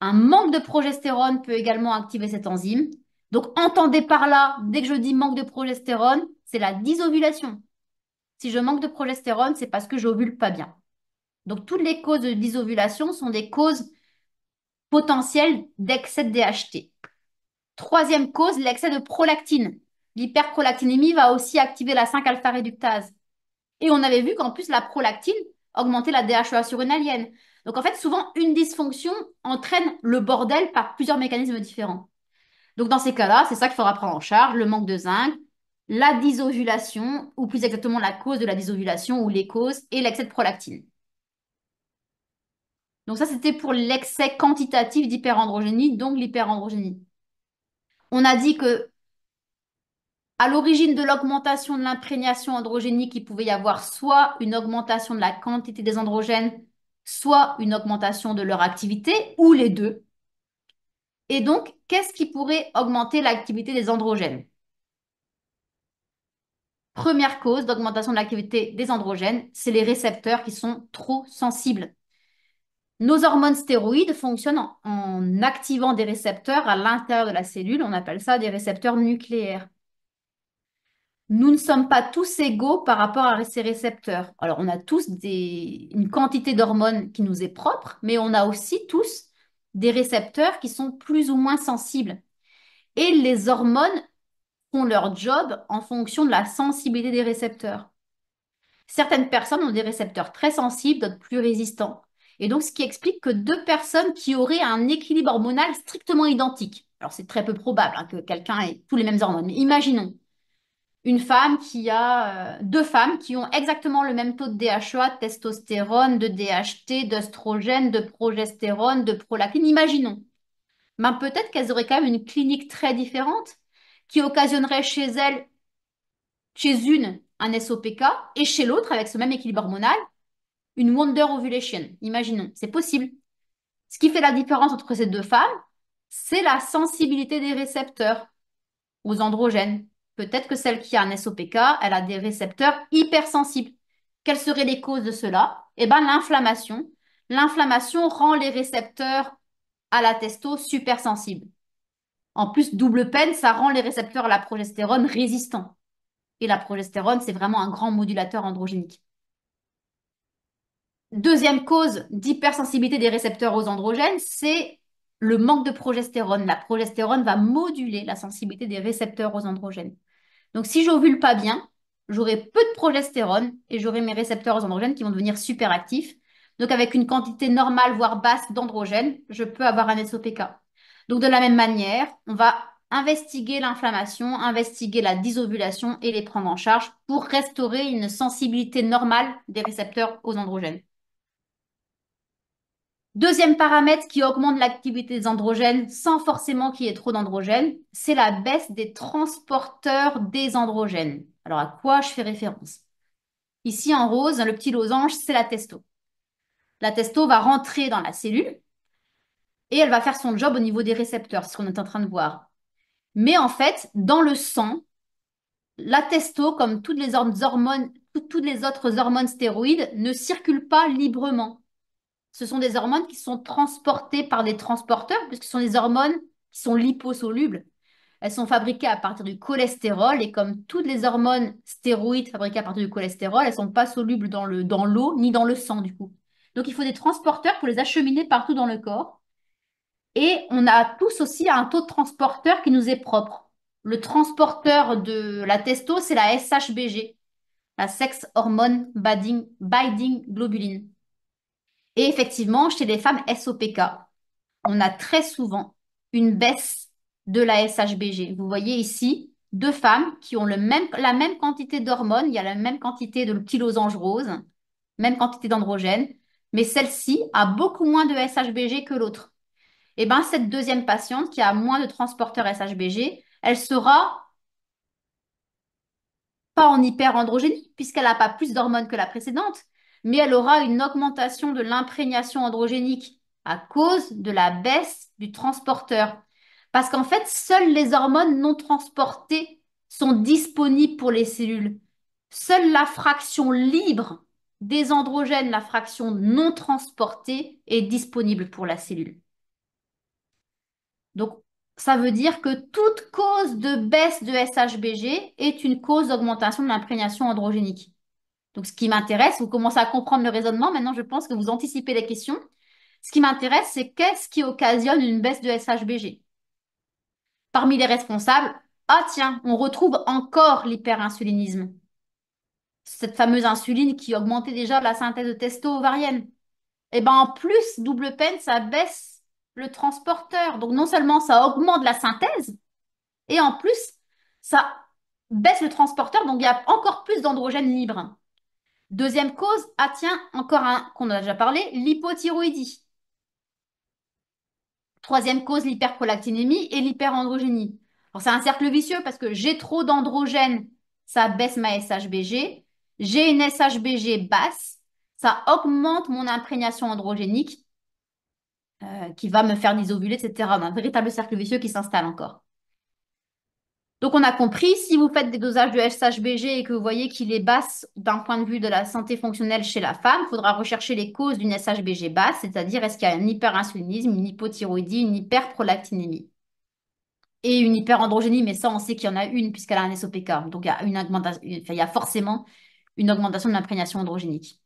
Un manque de progestérone peut également activer cette enzyme. Donc, entendez par là, dès que je dis manque de progestérone, c'est la dysovulation. Si je manque de progestérone, c'est parce que j'ovule pas bien. Donc, toutes les causes de dysovulation sont des causes potentielles d'excès de DHT. Troisième cause, l'excès de prolactine. L'hyperprolactinémie va aussi activer la 5-alpha-réductase. Et on avait vu qu'en plus, la prolactine augmentait la DHEA surrénalienne. Donc, en fait, souvent, une dysfonction entraîne le bordel par plusieurs mécanismes différents. Donc, dans ces cas-là, c'est ça qu'il faudra prendre en charge, le manque de zinc, la dysovulation, ou plus exactement la cause de la dysovulation ou les causes, et l'excès de prolactine. Donc, ça, c'était pour l'excès quantitatif d'hyperandrogénie, donc l'hyperandrogénie. On a dit que à l'origine de l'augmentation de l'imprégnation androgénique, il pouvait y avoir soit une augmentation de la quantité des androgènes, soit une augmentation de leur activité, ou les deux. Et donc, qu'est-ce qui pourrait augmenter l'activité des androgènes? Première cause d'augmentation de l'activité des androgènes, c'est les récepteurs qui sont trop sensibles. Nos hormones stéroïdes fonctionnent en activant des récepteurs à l'intérieur de la cellule, on appelle ça des récepteurs nucléaires. Nous ne sommes pas tous égaux par rapport à ces récepteurs. Alors, on a tous une quantité d'hormones qui nous est propre, mais on a aussi tous des récepteurs qui sont plus ou moins sensibles. Et les hormones font leur job en fonction de la sensibilité des récepteurs. Certaines personnes ont des récepteurs très sensibles, d'autres plus résistants. Et donc, ce qui explique que deux personnes qui auraient un équilibre hormonal strictement identique. Alors, c'est très peu probable, hein, que quelqu'un ait tous les mêmes hormones, mais imaginons une femme qui a deux femmes qui ont exactement le même taux de DHEA, de testostérone, de DHT, d'œstrogène, de progestérone, de prolactine. Imaginons. Ben, peut-être qu'elles auraient quand même une clinique très différente qui occasionnerait chez elles, chez une, un SOPK et chez l'autre, avec ce même équilibre hormonal, une wonder ovulation. Imaginons. C'est possible. Ce qui fait la différence entre ces deux femmes, c'est la sensibilité des récepteurs aux androgènes. Peut-être que celle qui a un SOPK, elle a des récepteurs hypersensibles. Quelles seraient les causes de cela? Eh bien, l'inflammation. L'inflammation rend les récepteurs à la testo supersensibles. En plus, double peine, ça rend les récepteurs à la progestérone résistants. Et la progestérone, c'est vraiment un grand modulateur androgénique. Deuxième cause d'hypersensibilité des récepteurs aux androgènes, c'est le manque de progestérone. La progestérone va moduler la sensibilité des récepteurs aux androgènes. Donc, si j'ovule pas bien, j'aurai peu de progestérone et j'aurai mes récepteurs aux androgènes qui vont devenir super actifs. Donc, avec une quantité normale, voire basse d'androgènes, je peux avoir un SOPK. Donc, de la même manière, on va investiguer l'inflammation, investiguer la dysovulation et les prendre en charge pour restaurer une sensibilité normale des récepteurs aux androgènes. Deuxième paramètre qui augmente l'activité des androgènes sans forcément qu'il y ait trop d'androgènes, c'est la baisse des transporteurs des androgènes. Alors à quoi je fais référence? Ici en rose, le petit losange, c'est la testo. La testo va rentrer dans la cellule et elle va faire son job au niveau des récepteurs, c'est ce qu'on est en train de voir. Mais en fait, dans le sang, la testo, comme toutes les hormones, toutes les autres hormones stéroïdes, ne circulent pas librement. Ce sont des hormones qui sont transportées par des transporteurs, puisque ce sont des hormones qui sont liposolubles. Elles sont fabriquées à partir du cholestérol et comme toutes les hormones stéroïdes fabriquées à partir du cholestérol, elles ne sont pas solubles dans l'eau ni dans le sang du coup. Donc il faut des transporteurs pour les acheminer partout dans le corps. Et on a tous aussi un taux de transporteur qui nous est propre. Le transporteur de la testo, c'est la SHBG, la Sex Hormone Binding Globulin. Et effectivement, chez les femmes SOPK, on a très souvent une baisse de la SHBG. Vous voyez ici deux femmes qui ont la même quantité d'hormones, il y a la même quantité de petits losanges roses, même quantité d'androgènes, mais celle-ci a beaucoup moins de SHBG que l'autre. Et bien, cette deuxième patiente qui a moins de transporteurs SHBG, elle sera pas en hyperandrogénie, puisqu'elle n'a pas plus d'hormones que la précédente, mais elle aura une augmentation de l'imprégnation androgénique à cause de la baisse du transporteur. Parce qu'en fait, seules les hormones non transportées sont disponibles pour les cellules. Seule la fraction libre des androgènes, la fraction non transportée, est disponible pour la cellule. Donc, ça veut dire que toute cause de baisse de SHBG est une cause d'augmentation de l'imprégnation androgénique. Donc, ce qui m'intéresse, vous commencez à comprendre le raisonnement. Maintenant, je pense que vous anticipez les questions. Ce qui m'intéresse, c'est qu'est-ce qui occasionne une baisse de SHBG? Parmi les responsables, ah tiens, on retrouve encore l'hyperinsulinisme. Cette fameuse insuline qui augmentait déjà la synthèse de testo ovarienne. Et ben en plus, double peine, ça baisse le transporteur. Donc non seulement ça augmente la synthèse, et en plus, ça baisse le transporteur, donc il y a encore plus d'androgènes libres. Deuxième cause, ah tiens, encore un qu'on a déjà parlé, l'hypothyroïdie. Troisième cause, l'hyperprolactinémie et l'hyperandrogénie. Alors c'est un cercle vicieux parce que j'ai trop d'androgènes, ça baisse ma SHBG. J'ai une SHBG basse, ça augmente mon imprégnation androgénique qui va me faire dysovuler, etc. Un véritable cercle vicieux qui s'installe encore. Donc, on a compris, si vous faites des dosages de SHBG et que vous voyez qu'il est basse d'un point de vue de la santé fonctionnelle chez la femme, il faudra rechercher les causes d'une SHBG basse, c'est-à-dire est-ce qu'il y a un hyperinsulinisme, une hypothyroïdie, une hyperprolactinémie et une hyperandrogénie, mais ça, on sait qu'il y en a une puisqu'elle a un SOPK. Donc, il y a une augmentation, enfin, il y a forcément une augmentation de l'imprégnation androgénique.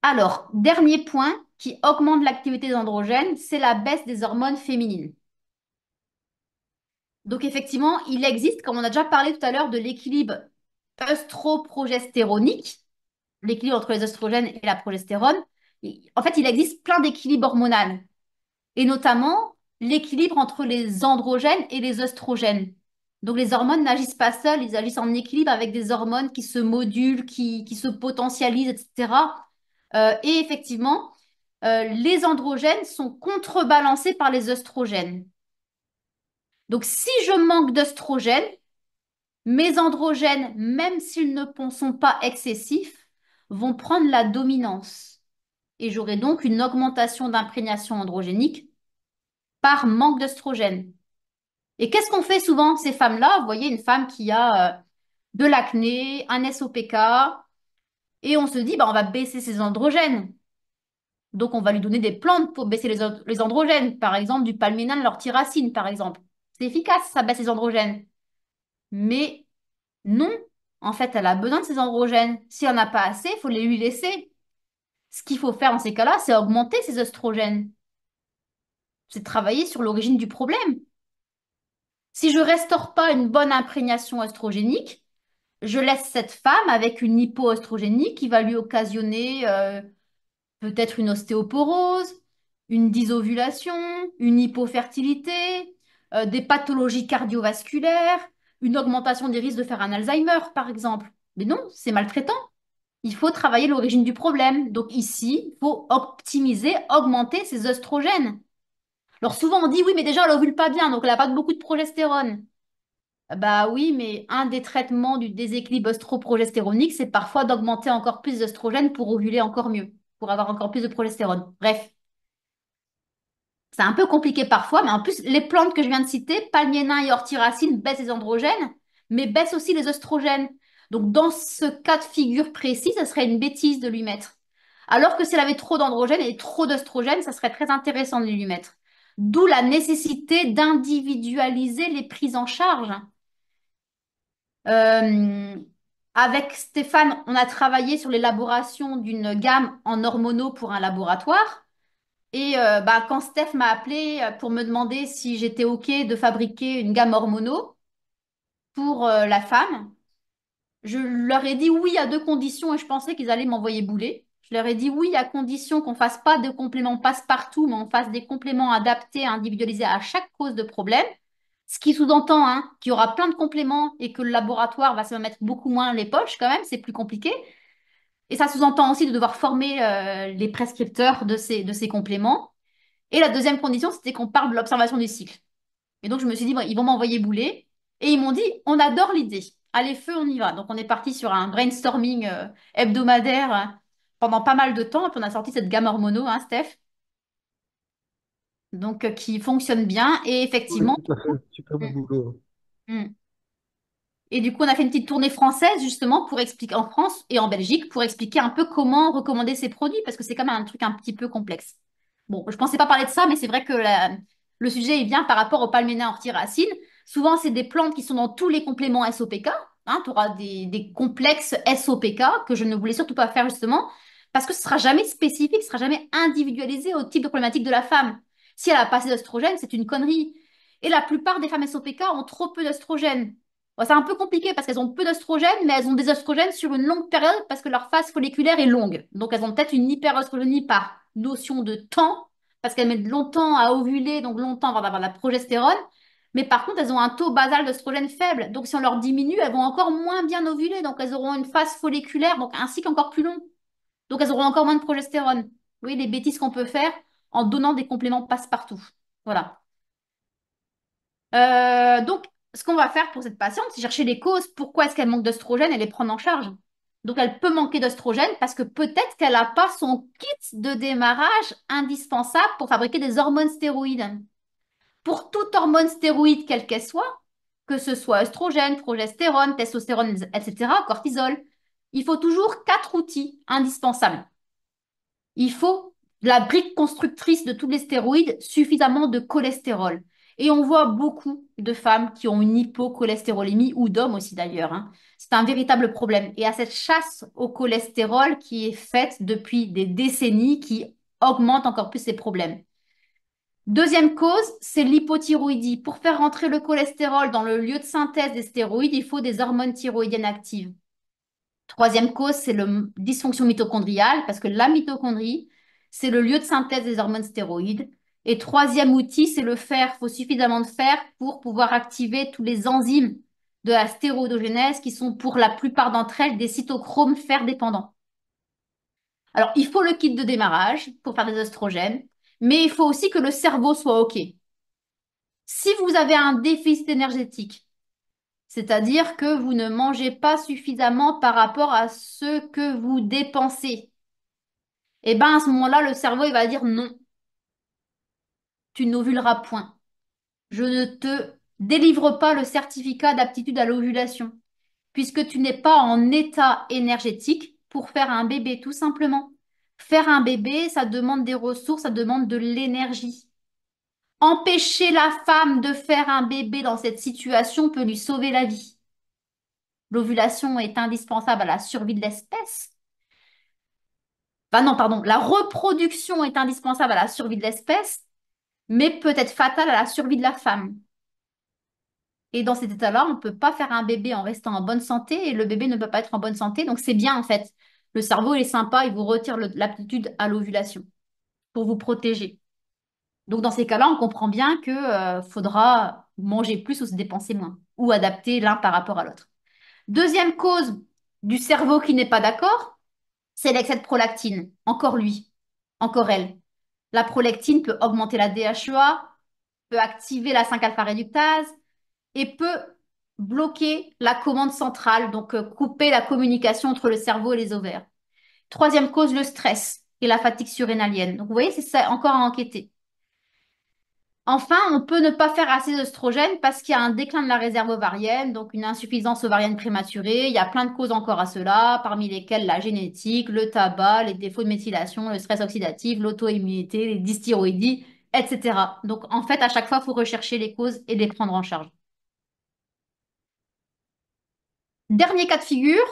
Alors, dernier point qui augmente l'activité des androgènes, c'est la baisse des hormones féminines. Donc effectivement, il existe, comme on a déjà parlé tout à l'heure, de l'équilibre œstroprogestéronique, l'équilibre entre les oestrogènes et la progestérone. En fait, il existe plein d'équilibres hormonaux, et notamment l'équilibre entre les androgènes et les œstrogènes. Donc les hormones n'agissent pas seules, ils agissent en équilibre avec des hormones qui se modulent, qui se potentialisent, etc. Et effectivement, les androgènes sont contrebalancés par les œstrogènes. Donc si je manque d'œstrogènes, mes androgènes, même s'ils ne sont pas excessifs, vont prendre la dominance. Et j'aurai donc une augmentation d'imprégnation androgénique par manque d'œstrogènes. Et qu'est-ce qu'on fait souvent, ces femmes-là? Vous voyez une femme qui a de l'acné, un SOPK, et on se dit, bah, on va baisser ses androgènes. Donc, on va lui donner des plantes pour baisser les androgènes, par exemple du palménane, l'orthyracine, par exemple. C'est efficace, ça baisse les androgènes. Mais non, en fait, elle a besoin de ces androgènes. Si elle n'en a pas assez, il faut les lui laisser. Ce qu'il faut faire dans ces cas-là, c'est augmenter ces oestrogènes. C'est travailler sur l'origine du problème. Si je restaure pas une bonne imprégnation œstrogénique, je laisse cette femme avec une hypoœstrogénie qui va lui occasionner peut-être une ostéoporose, une dysovulation, une hypofertilité, des pathologies cardiovasculaires, une augmentation des risques de faire un Alzheimer, par exemple. Mais non, c'est maltraitant. Il faut travailler l'origine du problème. Donc ici, il faut optimiser, augmenter ces oestrogènes. Alors souvent on dit oui, mais déjà elle ovule pas bien, donc elle n'a pas beaucoup de progestérone. Bah oui, mais un des traitements du déséquilibre œstroprogestéronique, c'est parfois d'augmenter encore plus d'œstrogènes pour ovuler encore mieux, pour avoir encore plus de progestérone. Bref, c'est un peu compliqué parfois, mais en plus, les plantes que je viens de citer, palmiénin et orthyracine, baissent les androgènes, mais baissent aussi les œstrogènes. Donc dans ce cas de figure précis, ça serait une bêtise de lui mettre. Alors que si elle avait trop d'androgènes et trop d'œstrogènes, ça serait très intéressant de lui mettre. D'où la nécessité d'individualiser les prises en charge. Euh, Avec Stéphane, on a travaillé sur l'élaboration d'une gamme en hormonaux pour un laboratoire. Et bah, quand Steph m'a appelé pour me demander si j'étais OK de fabriquer une gamme hormonaux pour la femme, je leur ai dit oui à deux conditions et je pensais qu'ils allaient m'envoyer bouler. Je leur ai dit oui à condition qu'on fasse pas de compléments passe-partout, mais on fasse des compléments adaptés, individualisés à chaque cause de problème. Ce qui sous-entend hein, qu'il y aura plein de compléments et que le laboratoire va se mettre beaucoup moins les poches quand même, c'est plus compliqué. Et ça sous-entend aussi de devoir former les prescripteurs de ces compléments. Et la deuxième condition, c'était qu'on parle de l'observation du cycle. Et donc, je me suis dit, bon, ils vont m'envoyer bouler. Et ils m'ont dit, on adore l'idée. Allez, feu, on y va. Donc, on est parti sur un brainstorming hebdomadaire pendant pas mal de temps. Et puis, on a sorti cette gamme hormonaux, hein, Steph, donc qui fonctionne bien. Et Oui, effectivement, tout à fait. Super beau boulot. mm. Et du coup, on a fait une petite tournée française justement pour expliquer en France et en Belgique pour expliquer un peu comment recommander ces produits parce que c'est quand même un truc un petit peu complexe. Bon, je pensais pas parler de ça, mais c'est vrai que le sujet il vient par rapport au palména orthyracine. Souvent, c'est des plantes qui sont dans tous les compléments SOPK. Hein, tu auras des complexes SOPK que je ne voulais surtout pas faire justement parce que ce sera jamais spécifique, ce sera jamais individualisé au type de problématique de la femme. Si elle a pas assez d'œstrogène, c'est une connerie. Et la plupart des femmes SOPK ont trop peu d'œstrogène. Bon, c'est un peu compliqué parce qu'elles ont peu d'œstrogènes, mais elles ont des œstrogènes sur une longue période parce que leur phase folliculaire est longue. Donc elles ont peut-être une hyperœstrogénie par notion de temps, parce qu'elles mettent longtemps à ovuler, donc longtemps avant d'avoir de la progestérone. Mais par contre, elles ont un taux basal d'œstrogène faible. Donc si on leur diminue, elles vont encore moins bien ovuler. Donc elles auront une phase folliculaire, donc un cycle encore plus long. Donc elles auront encore moins de progestérone. Vous voyez les bêtises qu'on peut faire en donnant des compléments passe-partout. Voilà. Donc, ce qu'on va faire pour cette patiente, c'est chercher les causes. Pourquoi est-ce qu'elle manque d'œstrogène et les prendre en charge? Donc, elle peut manquer d'œstrogène parce que peut-être qu'elle n'a pas son kit de démarrage indispensable pour fabriquer des hormones stéroïdes. Pour toute hormone stéroïde, quelle qu'elle soit, que ce soit œstrogène, progestérone, testostérone, etc., cortisol, il faut toujours quatre outils indispensables. Il faut la brique constructrice de tous les stéroïdes, suffisamment de cholestérol. Et on voit beaucoup de femmes qui ont une hypocholestérolémie, ou d'hommes aussi d'ailleurs, hein. C'est un véritable problème. Et à cette chasse au cholestérol qui est faite depuis des décennies, qui augmente encore plus ces problèmes. Deuxième cause, c'est l'hypothyroïdie. Pour faire rentrer le cholestérol dans le lieu de synthèse des stéroïdes, il faut des hormones thyroïdiennes actives. Troisième cause, c'est la dysfonction mitochondriale, parce que la mitochondrie, c'est le lieu de synthèse des hormones stéroïdes. Et troisième outil, c'est le fer. Il faut suffisamment de fer pour pouvoir activer tous les enzymes de la stéroïdogénèse, qui sont pour la plupart d'entre elles des cytochromes fer dépendants. Alors, il faut le kit de démarrage pour faire des oestrogènes, mais il faut aussi que le cerveau soit OK. Si vous avez un déficit énergétique, c'est-à-dire que vous ne mangez pas suffisamment par rapport à ce que vous dépensez. Et bien à ce moment-là, le cerveau il va dire non, tu n'ovuleras point. Je ne te délivre pas le certificat d'aptitude à l'ovulation, puisque tu n'es pas en état énergétique pour faire un bébé, tout simplement. Faire un bébé, ça demande des ressources, ça demande de l'énergie. Empêcher la femme de faire un bébé dans cette situation peut lui sauver la vie. L'ovulation est indispensable à la survie de l'espèce. Enfin non, pardon, la reproduction est indispensable à la survie de l'espèce, mais peut être fatale à la survie de la femme. Et dans cet état-là, on ne peut pas faire un bébé en restant en bonne santé et le bébé ne peut pas être en bonne santé. Donc c'est bien en fait. Le cerveau, il est sympa, il vous retire l'aptitude à l'ovulation pour vous protéger. Donc dans ces cas-là, on comprend bien que faudra manger plus ou se dépenser moins ou adapter l'un par rapport à l'autre. Deuxième cause du cerveau qui n'est pas d'accord, c'est l'excès de prolactine. Encore lui, encore elle. La prolactine peut augmenter la DHEA, peut activer la 5-alpha réductase et peut bloquer la commande centrale, donc couper la communication entre le cerveau et les ovaires. Troisième cause, le stress et la fatigue surrénalienne. Donc vous voyez, c'est ça encore à enquêter. Enfin, on peut ne pas faire assez d'œstrogènes parce qu'il y a un déclin de la réserve ovarienne, donc une insuffisance ovarienne prématurée. Il y a plein de causes encore à cela, parmi lesquelles la génétique, le tabac, les défauts de méthylation, le stress oxydatif, l'auto-immunité, les dysthyroïdies, etc. Donc en fait, à chaque fois, il faut rechercher les causes et les prendre en charge. Dernier cas de figure,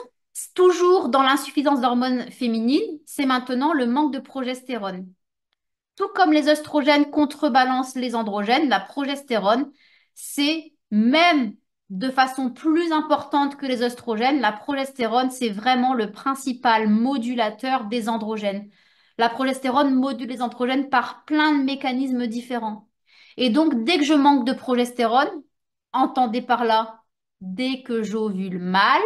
toujours dans l'insuffisance d'hormones féminines, c'est maintenant le manque de progestérone. Tout comme les œstrogènes contrebalancent les androgènes, la progestérone, c'est même de façon plus importante que les œstrogènes, la progestérone, c'est vraiment le principal modulateur des androgènes. La progestérone module les androgènes par plein de mécanismes différents. Et donc, dès que je manque de progestérone, entendez par là, dès que j'ovule mal,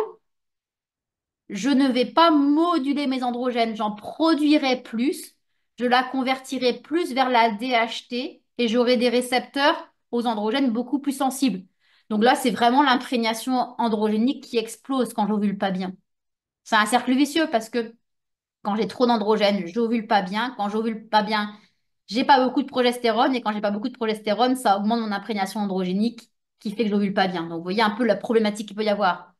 je ne vais pas moduler mes androgènes, j'en produirai plus, je la convertirai plus vers la DHT et j'aurai des récepteurs aux androgènes beaucoup plus sensibles. Donc là, c'est vraiment l'imprégnation androgénique qui explose quand j'ovule pas bien. C'est un cercle vicieux parce que quand j'ai trop d'androgènes, j'ovule pas bien. Quand j'ovule pas bien, j'ai pas beaucoup de progestérone et quand j'ai pas beaucoup de progestérone, ça augmente mon imprégnation androgénique qui fait que j'ovule pas bien. Donc vous voyez un peu la problématique qu'il peut y avoir.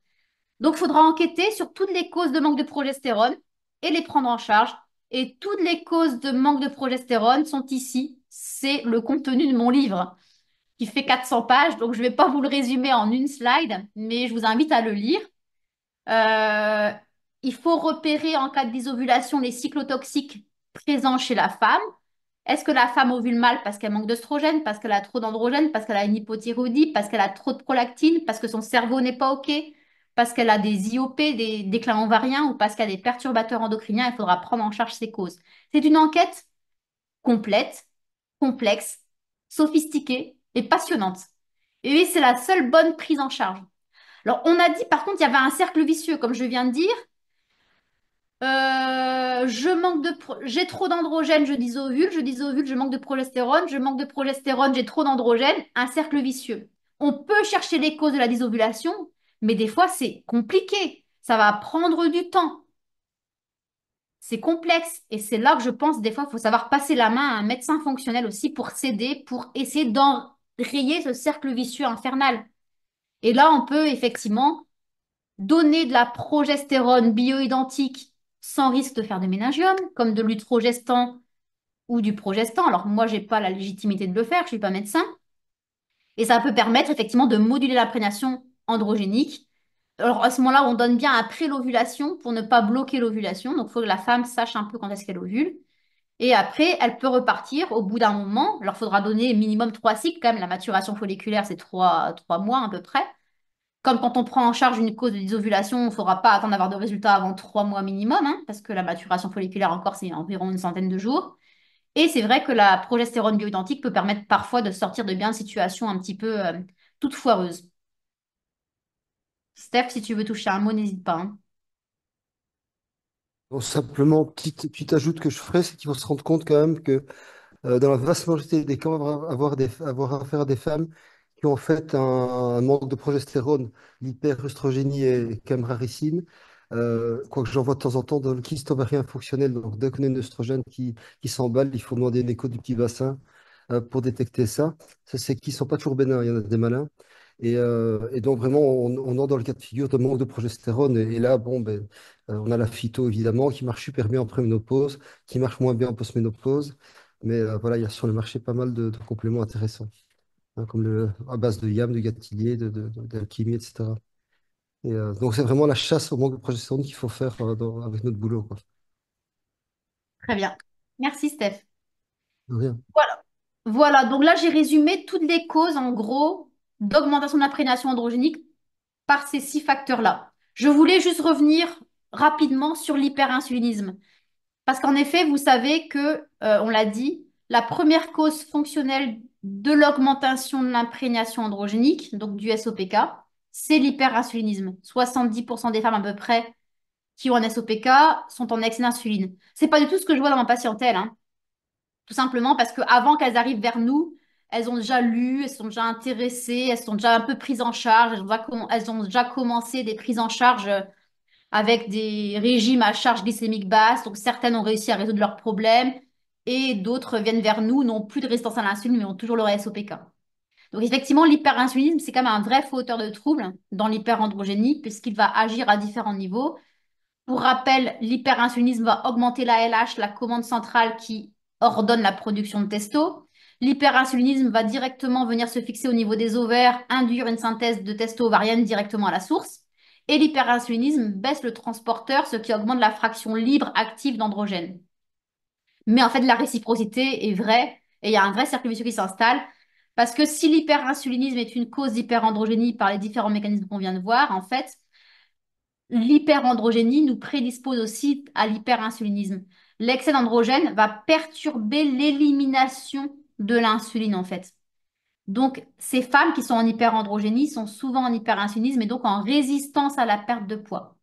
Donc, il faudra enquêter sur toutes les causes de manque de progestérone et les prendre en charge. Et toutes les causes de manque de progestérone sont ici. C'est le contenu de mon livre qui fait 400 pages. Donc, je ne vais pas vous le résumer en une slide, mais je vous invite à le lire. Euh, il faut repérer en cas de désovulation les cyclotoxiques présents chez la femme. Est-ce que la femme ovule mal parce qu'elle manque d'œstrogène, parce qu'elle a trop d'androgène, parce qu'elle a une hypothyroïdie, parce qu'elle a trop de prolactine, parce que son cerveau n'est pas OK, parce qu'elle a des IOP, des déclins ovariens ou parce qu'elle a des perturbateurs endocriniens? Il faudra prendre en charge ces causes. C'est une enquête complète, complexe, sophistiquée et passionnante. Et oui, c'est la seule bonne prise en charge. Alors, on a dit, par contre, il y avait un cercle vicieux, comme je viens de dire. J'ai trop d'androgènes, je dis ovule, je manque de progestérone, je manque de progestérone, j'ai trop d'androgènes, un cercle vicieux. On peut chercher les causes de la désovulation, mais des fois c'est compliqué, ça va prendre du temps, c'est complexe, et c'est là que je pense des fois il faut savoir passer la main à un médecin fonctionnel aussi pour s'aider, pour essayer d'enrayer ce cercle vicieux infernal. Et là, on peut effectivement donner de la progestérone bioidentique sans risque de faire de ménagium, comme de l'utrogestan ou du progestan. Alors moi, j'ai pas la légitimité de le faire, je suis pas médecin. Et ça peut permettre effectivement de moduler l'imprégnation androgénique. Alors à ce moment-là, on donne bien après l'ovulation pour ne pas bloquer l'ovulation. Donc il faut que la femme sache un peu quand est-ce qu'elle ovule. Et après, elle peut repartir au bout d'un moment. Alors il faudra donner minimum 3 cycles quand même. La maturation folliculaire, c'est 3 mois à peu près. Comme quand on prend en charge une cause de désovulation, il ne faudra pas attendre d'avoir de résultats avant 3 mois minimum, hein, parce que la maturation folliculaire encore, c'est environ une centaine de jours. Et c'est vrai que la progestérone bioidentique peut permettre parfois de sortir de bien de situations un petit peu toutes foireuses. Steph, si tu veux toucher un mot, n'hésite pas, hein. Bon, simplement, petite ajout que je ferais, c'est qu'il faut se rendre compte quand même que dans la vaste majorité des cas, on va avoir affaire à des femmes qui ont en fait un manque de progestérone. L'hyperœstrogénie est quand même rarissime. Quoique j'en vois de temps en temps dans le kyste ovarien fonctionnel. Donc, dès qu'on a un oestrogène qui s'emballe, il faut demander une écho du petit bassin pour détecter ça. Ça, c'est qui ne sont pas toujours bénins, il y en a des malins. Et donc vraiment, on entre dans le cas de figure de manque de progestérone. Et là, bon, ben, on a la phyto, évidemment, qui marche super bien en préménopause, qui marche moins bien en postménopause. Mais voilà, il y a sur le marché pas mal de compléments intéressants, hein, comme à base de YAM, de Gatillier, d'alchimie, etc. Donc c'est vraiment la chasse au manque de progestérone qu'il faut faire avec notre boulot, quoi. Très bien. Merci, Steph. De rien. Voilà. Voilà, donc là, j'ai résumé toutes les causes, en gros, d'augmentation de l'imprégnation androgénique par ces 6 facteurs-là. Je voulais juste revenir rapidement sur l'hyperinsulinisme. Parce qu'en effet, vous savez que, on l'a dit, la première cause fonctionnelle de l'augmentation de l'imprégnation androgénique, donc du SOPK, c'est l'hyperinsulinisme. 70% des femmes à peu près qui ont un SOPK sont en excès d'insuline. C'est pas du tout ce que je vois dans ma patientèle, hein. Tout simplement parce qu'avant qu'elles arrivent vers nous, elles ont déjà lu, elles sont déjà intéressées, elles sont déjà un peu prises en charge, elles ont déjà commencé des prises en charge avec des régimes à charge glycémique basse. Donc certaines ont réussi à résoudre leurs problèmes et d'autres viennent vers nous, n'ont plus de résistance à l'insuline, mais ont toujours leur SOPK. Donc effectivement, l'hyperinsulinisme, c'est quand même un vrai fauteur de troubles dans l'hyperandrogénie puisqu'il va agir à différents niveaux. Pour rappel, l'hyperinsulinisme va augmenter la LH, la commande centrale qui ordonne la production de testo. L'hyperinsulinisme va directement venir se fixer au niveau des ovaires, induire une synthèse de testo ovarienne directement à la source. Et l'hyperinsulinisme baisse le transporteur, ce qui augmente la fraction libre active d'androgène. Mais en fait, la réciprocité est vraie et il y a un vrai cercle vicieux qui s'installe. Parce que si l'hyperinsulinisme est une cause d'hyperandrogénie par les différents mécanismes qu'on vient de voir, en fait, l'hyperandrogénie nous prédispose aussi à l'hyperinsulinisme. L'excès d'androgène va perturber l'élimination de l'insuline, en fait. Donc, ces femmes qui sont en hyperandrogénie sont souvent en hyperinsulinisme et donc en résistance à la perte de poids.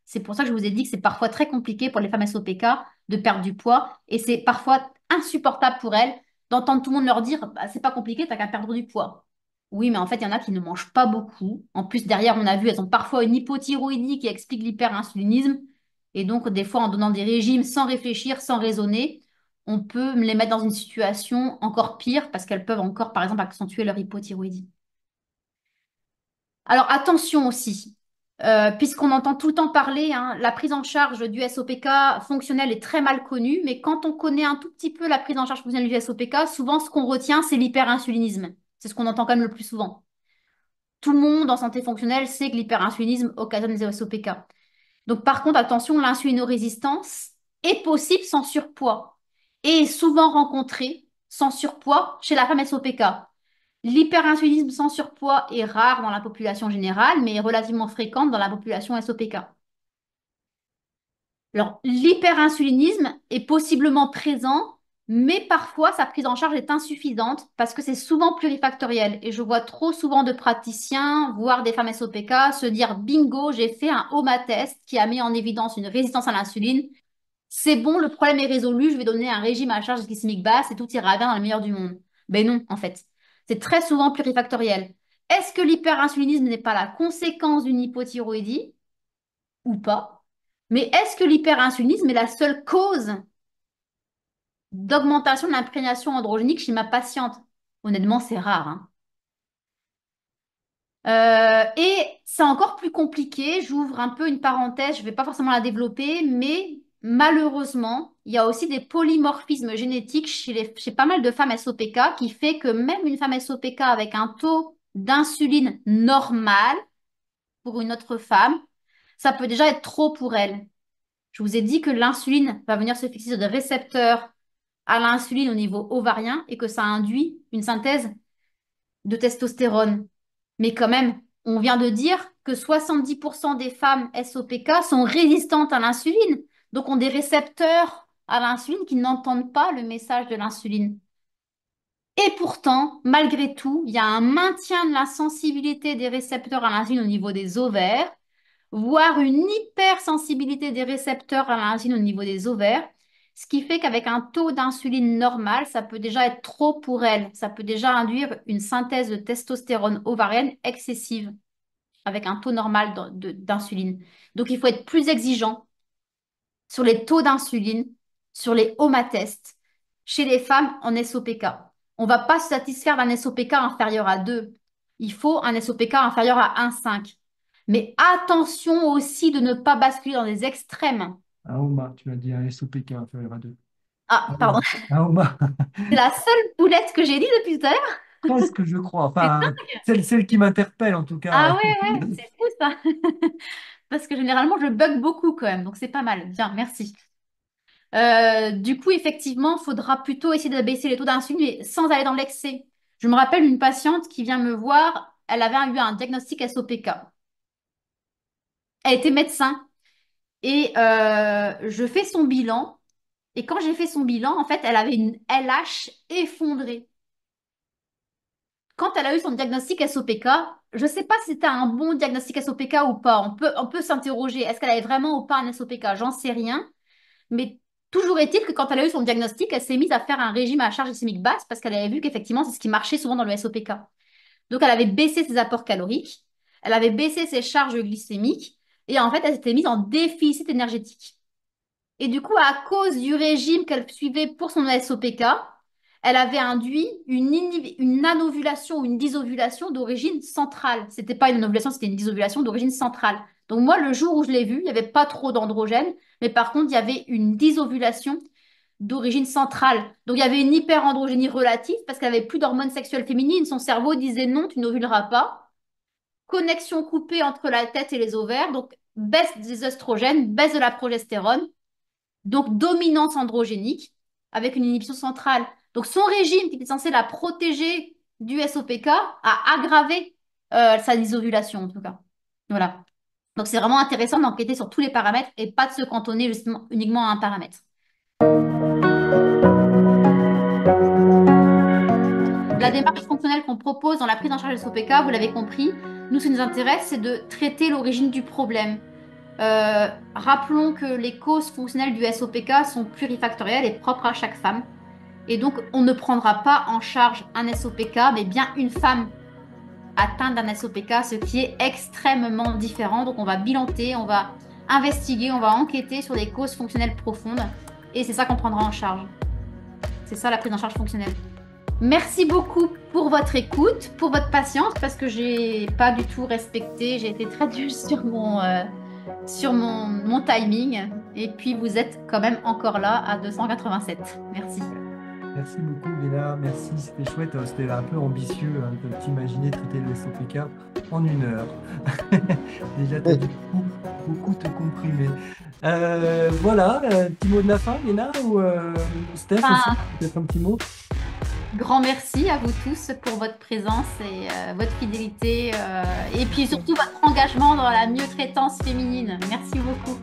C'est pour ça que je vous ai dit que c'est parfois très compliqué pour les femmes SOPK de perdre du poids et c'est parfois insupportable pour elles d'entendre tout le monde leur dire bah, c'est pas compliqué, t'as qu'à perdre du poids. Oui, mais en fait, il y en a qui ne mangent pas beaucoup. En plus, derrière, on a vu, elles ont parfois une hypothyroïdie qui explique l'hyperinsulinisme. Et donc, des fois, en donnant des régimes sans réfléchir, sans raisonner, on peut les mettre dans une situation encore pire parce qu'elles peuvent encore, par exemple, accentuer leur hypothyroïdie. Alors attention aussi, puisqu'on entend tout le temps parler, hein, la prise en charge du SOPK fonctionnel est très mal connue, mais quand on connaît un tout petit peu la prise en charge fonctionnelle du SOPK, souvent ce qu'on retient, c'est l'hyperinsulinisme. C'est ce qu'on entend quand même le plus souvent. Tout le monde en santé fonctionnelle sait que l'hyperinsulinisme occasionne des SOPK. Donc, par contre, attention, l'insulinorésistance est possible sans surpoids et est souvent rencontrée sans surpoids chez la femme SOPK. L'hyperinsulinisme sans surpoids est rare dans la population générale, mais est relativement fréquente dans la population SOPK. Alors, l'hyperinsulinisme est possiblement présent, mais parfois sa prise en charge est insuffisante parce que c'est souvent plurifactoriel. Et je vois trop souvent de praticiens, voire des femmes SOPK, se dire bingo, j'ai fait un HOMA test qui a mis en évidence une résistance à l'insuline. C'est bon, le problème est résolu, je vais donner un régime à charge glycémique basse et tout ira bien dans le meilleur du monde. Ben non, en fait. C'est très souvent plurifactoriel. Est-ce que l'hyperinsulinisme n'est pas la conséquence d'une hypothyroïdie ou pas? Mais est-ce que l'hyperinsulinisme est la seule cause d'augmentation de l'imprégnation androgénique chez ma patiente? Honnêtement, c'est rare, hein. Et c'est encore plus compliqué. J'ouvre un peu une parenthèse, je ne vais pas forcément la développer, mais malheureusement, il y a aussi des polymorphismes génétiques chez pas mal de femmes SOPK qui fait que même une femme SOPK avec un taux d'insuline normal pour une autre femme, ça peut déjà être trop pour elle. Je vous ai dit que l'insuline va venir se fixer sur des récepteurs à l'insuline au niveau ovarien et que ça induit une synthèse de testostérone. Mais quand même, on vient de dire que 70% des femmes SOPK sont résistantes à l'insuline, donc ont des récepteurs à l'insuline qui n'entendent pas le message de l'insuline. Et pourtant, malgré tout, il y a un maintien de la sensibilité des récepteurs à l'insuline au niveau des ovaires, voire une hypersensibilité des récepteurs à l'insuline au niveau des ovaires, ce qui fait qu'avec un taux d'insuline normal, ça peut déjà être trop pour elle. Ça peut déjà induire une synthèse de testostérone ovarienne excessive avec un taux normal d'insuline. Donc, il faut être plus exigeant sur les taux d'insuline, sur les HOMA-tests chez les femmes en SOPK. On ne va pas se satisfaire d'un SOPK inférieur à 2. il faut un SOPK inférieur à 1,5. Mais attention aussi de ne pas basculer dans des extrêmes. Un OMA, tu m'as dit un SOPK inférieur à 2. Ah, Un pardon, OMA. Un OMA. c'est la seule boulette que j'ai dit depuis tout à l'heure. Presque, je crois. C'est Enfin, dingue. celle qui m'interpelle en tout cas. Ah ouais, ouais, c'est fou ça. Parce que généralement, je bug beaucoup quand même, donc c'est pas mal. Bien, merci. Du coup, effectivement, il faudra plutôt essayer d'abaisser les taux d'insuline, mais sans aller dans l'excès. Je me rappelle une patiente qui vient me voir, elle avait eu un diagnostic SOPK. Elle était médecin et je fais son bilan. Et quand j'ai fait son bilan, en fait, elle avait une LH effondrée. Quand elle a eu son diagnostic SOPK, je ne sais pas si c'était un bon diagnostic SOPK ou pas. On peut s'interroger. Est-ce qu'elle avait vraiment ou pas un SOPK? J'en sais rien. Mais toujours est-il que quand elle a eu son diagnostic, elle s'est mise à faire un régime à charge glycémique basse parce qu'elle avait vu qu'effectivement, c'est ce qui marchait souvent dans le SOPK. Donc, elle avait baissé ses apports caloriques, elle avait baissé ses charges glycémiques et en fait, elle s'était mise en déficit énergétique. Et du coup, à cause du régime qu'elle suivait pour son SOPK, elle avait induit une anovulation ou une dysovulation d'origine centrale. C'était pas une anovulation, c'était une dysovulation d'origine centrale. Donc moi, le jour où je l'ai vue, il n'y avait pas trop d'androgène, mais par contre, il y avait une dysovulation d'origine centrale. Donc il y avait une hyperandrogénie relative parce qu'elle n'avait plus d'hormones sexuelles féminines. Son cerveau disait non, tu n'ovuleras pas. Connexion coupée entre la tête et les ovaires, donc baisse des oestrogènes, baisse de la progestérone. Donc, dominance androgénique avec une inhibition centrale. Donc, son régime qui était censé la protéger du SOPK a aggravé sa dysovulation, en tout cas. Voilà. Donc, c'est vraiment intéressant d'enquêter sur tous les paramètres et pas de se cantonner justement uniquement à un paramètre. La démarche fonctionnelle qu'on propose dans la prise en charge SOPK, vous l'avez compris, nous, ce qui nous intéresse, c'est de traiter l'origine du problème. Rappelons que les causes fonctionnelles du SOPK sont plurifactorielles et propres à chaque femme. Et donc, on ne prendra pas en charge un SOPK, mais bien une femme atteinte d'un SOPK, ce qui est extrêmement différent. Donc, on va bilanter, on va investiguer, on va enquêter sur les causes fonctionnelles profondes. Et c'est ça qu'on prendra en charge. C'est ça la prise en charge fonctionnelle. Merci beaucoup pour votre écoute, pour votre patience, parce que j'ai pas du tout respecté, j'ai été très dure sur mon timing. Et puis, vous êtes quand même encore là à 287. Merci. Merci beaucoup, Léna. Merci, c'était chouette. C'était un peu ambitieux de t'imaginer traiter le SOPK en 1 heure. Déjà, tu as dû beaucoup te comprimer. Voilà, petit mot de la fin, Léna, ou Steph aussi, peut-être un petit mot. Grand merci à vous tous pour votre présence et votre fidélité et puis surtout votre engagement dans la mieux-traitance féminine. Merci beaucoup.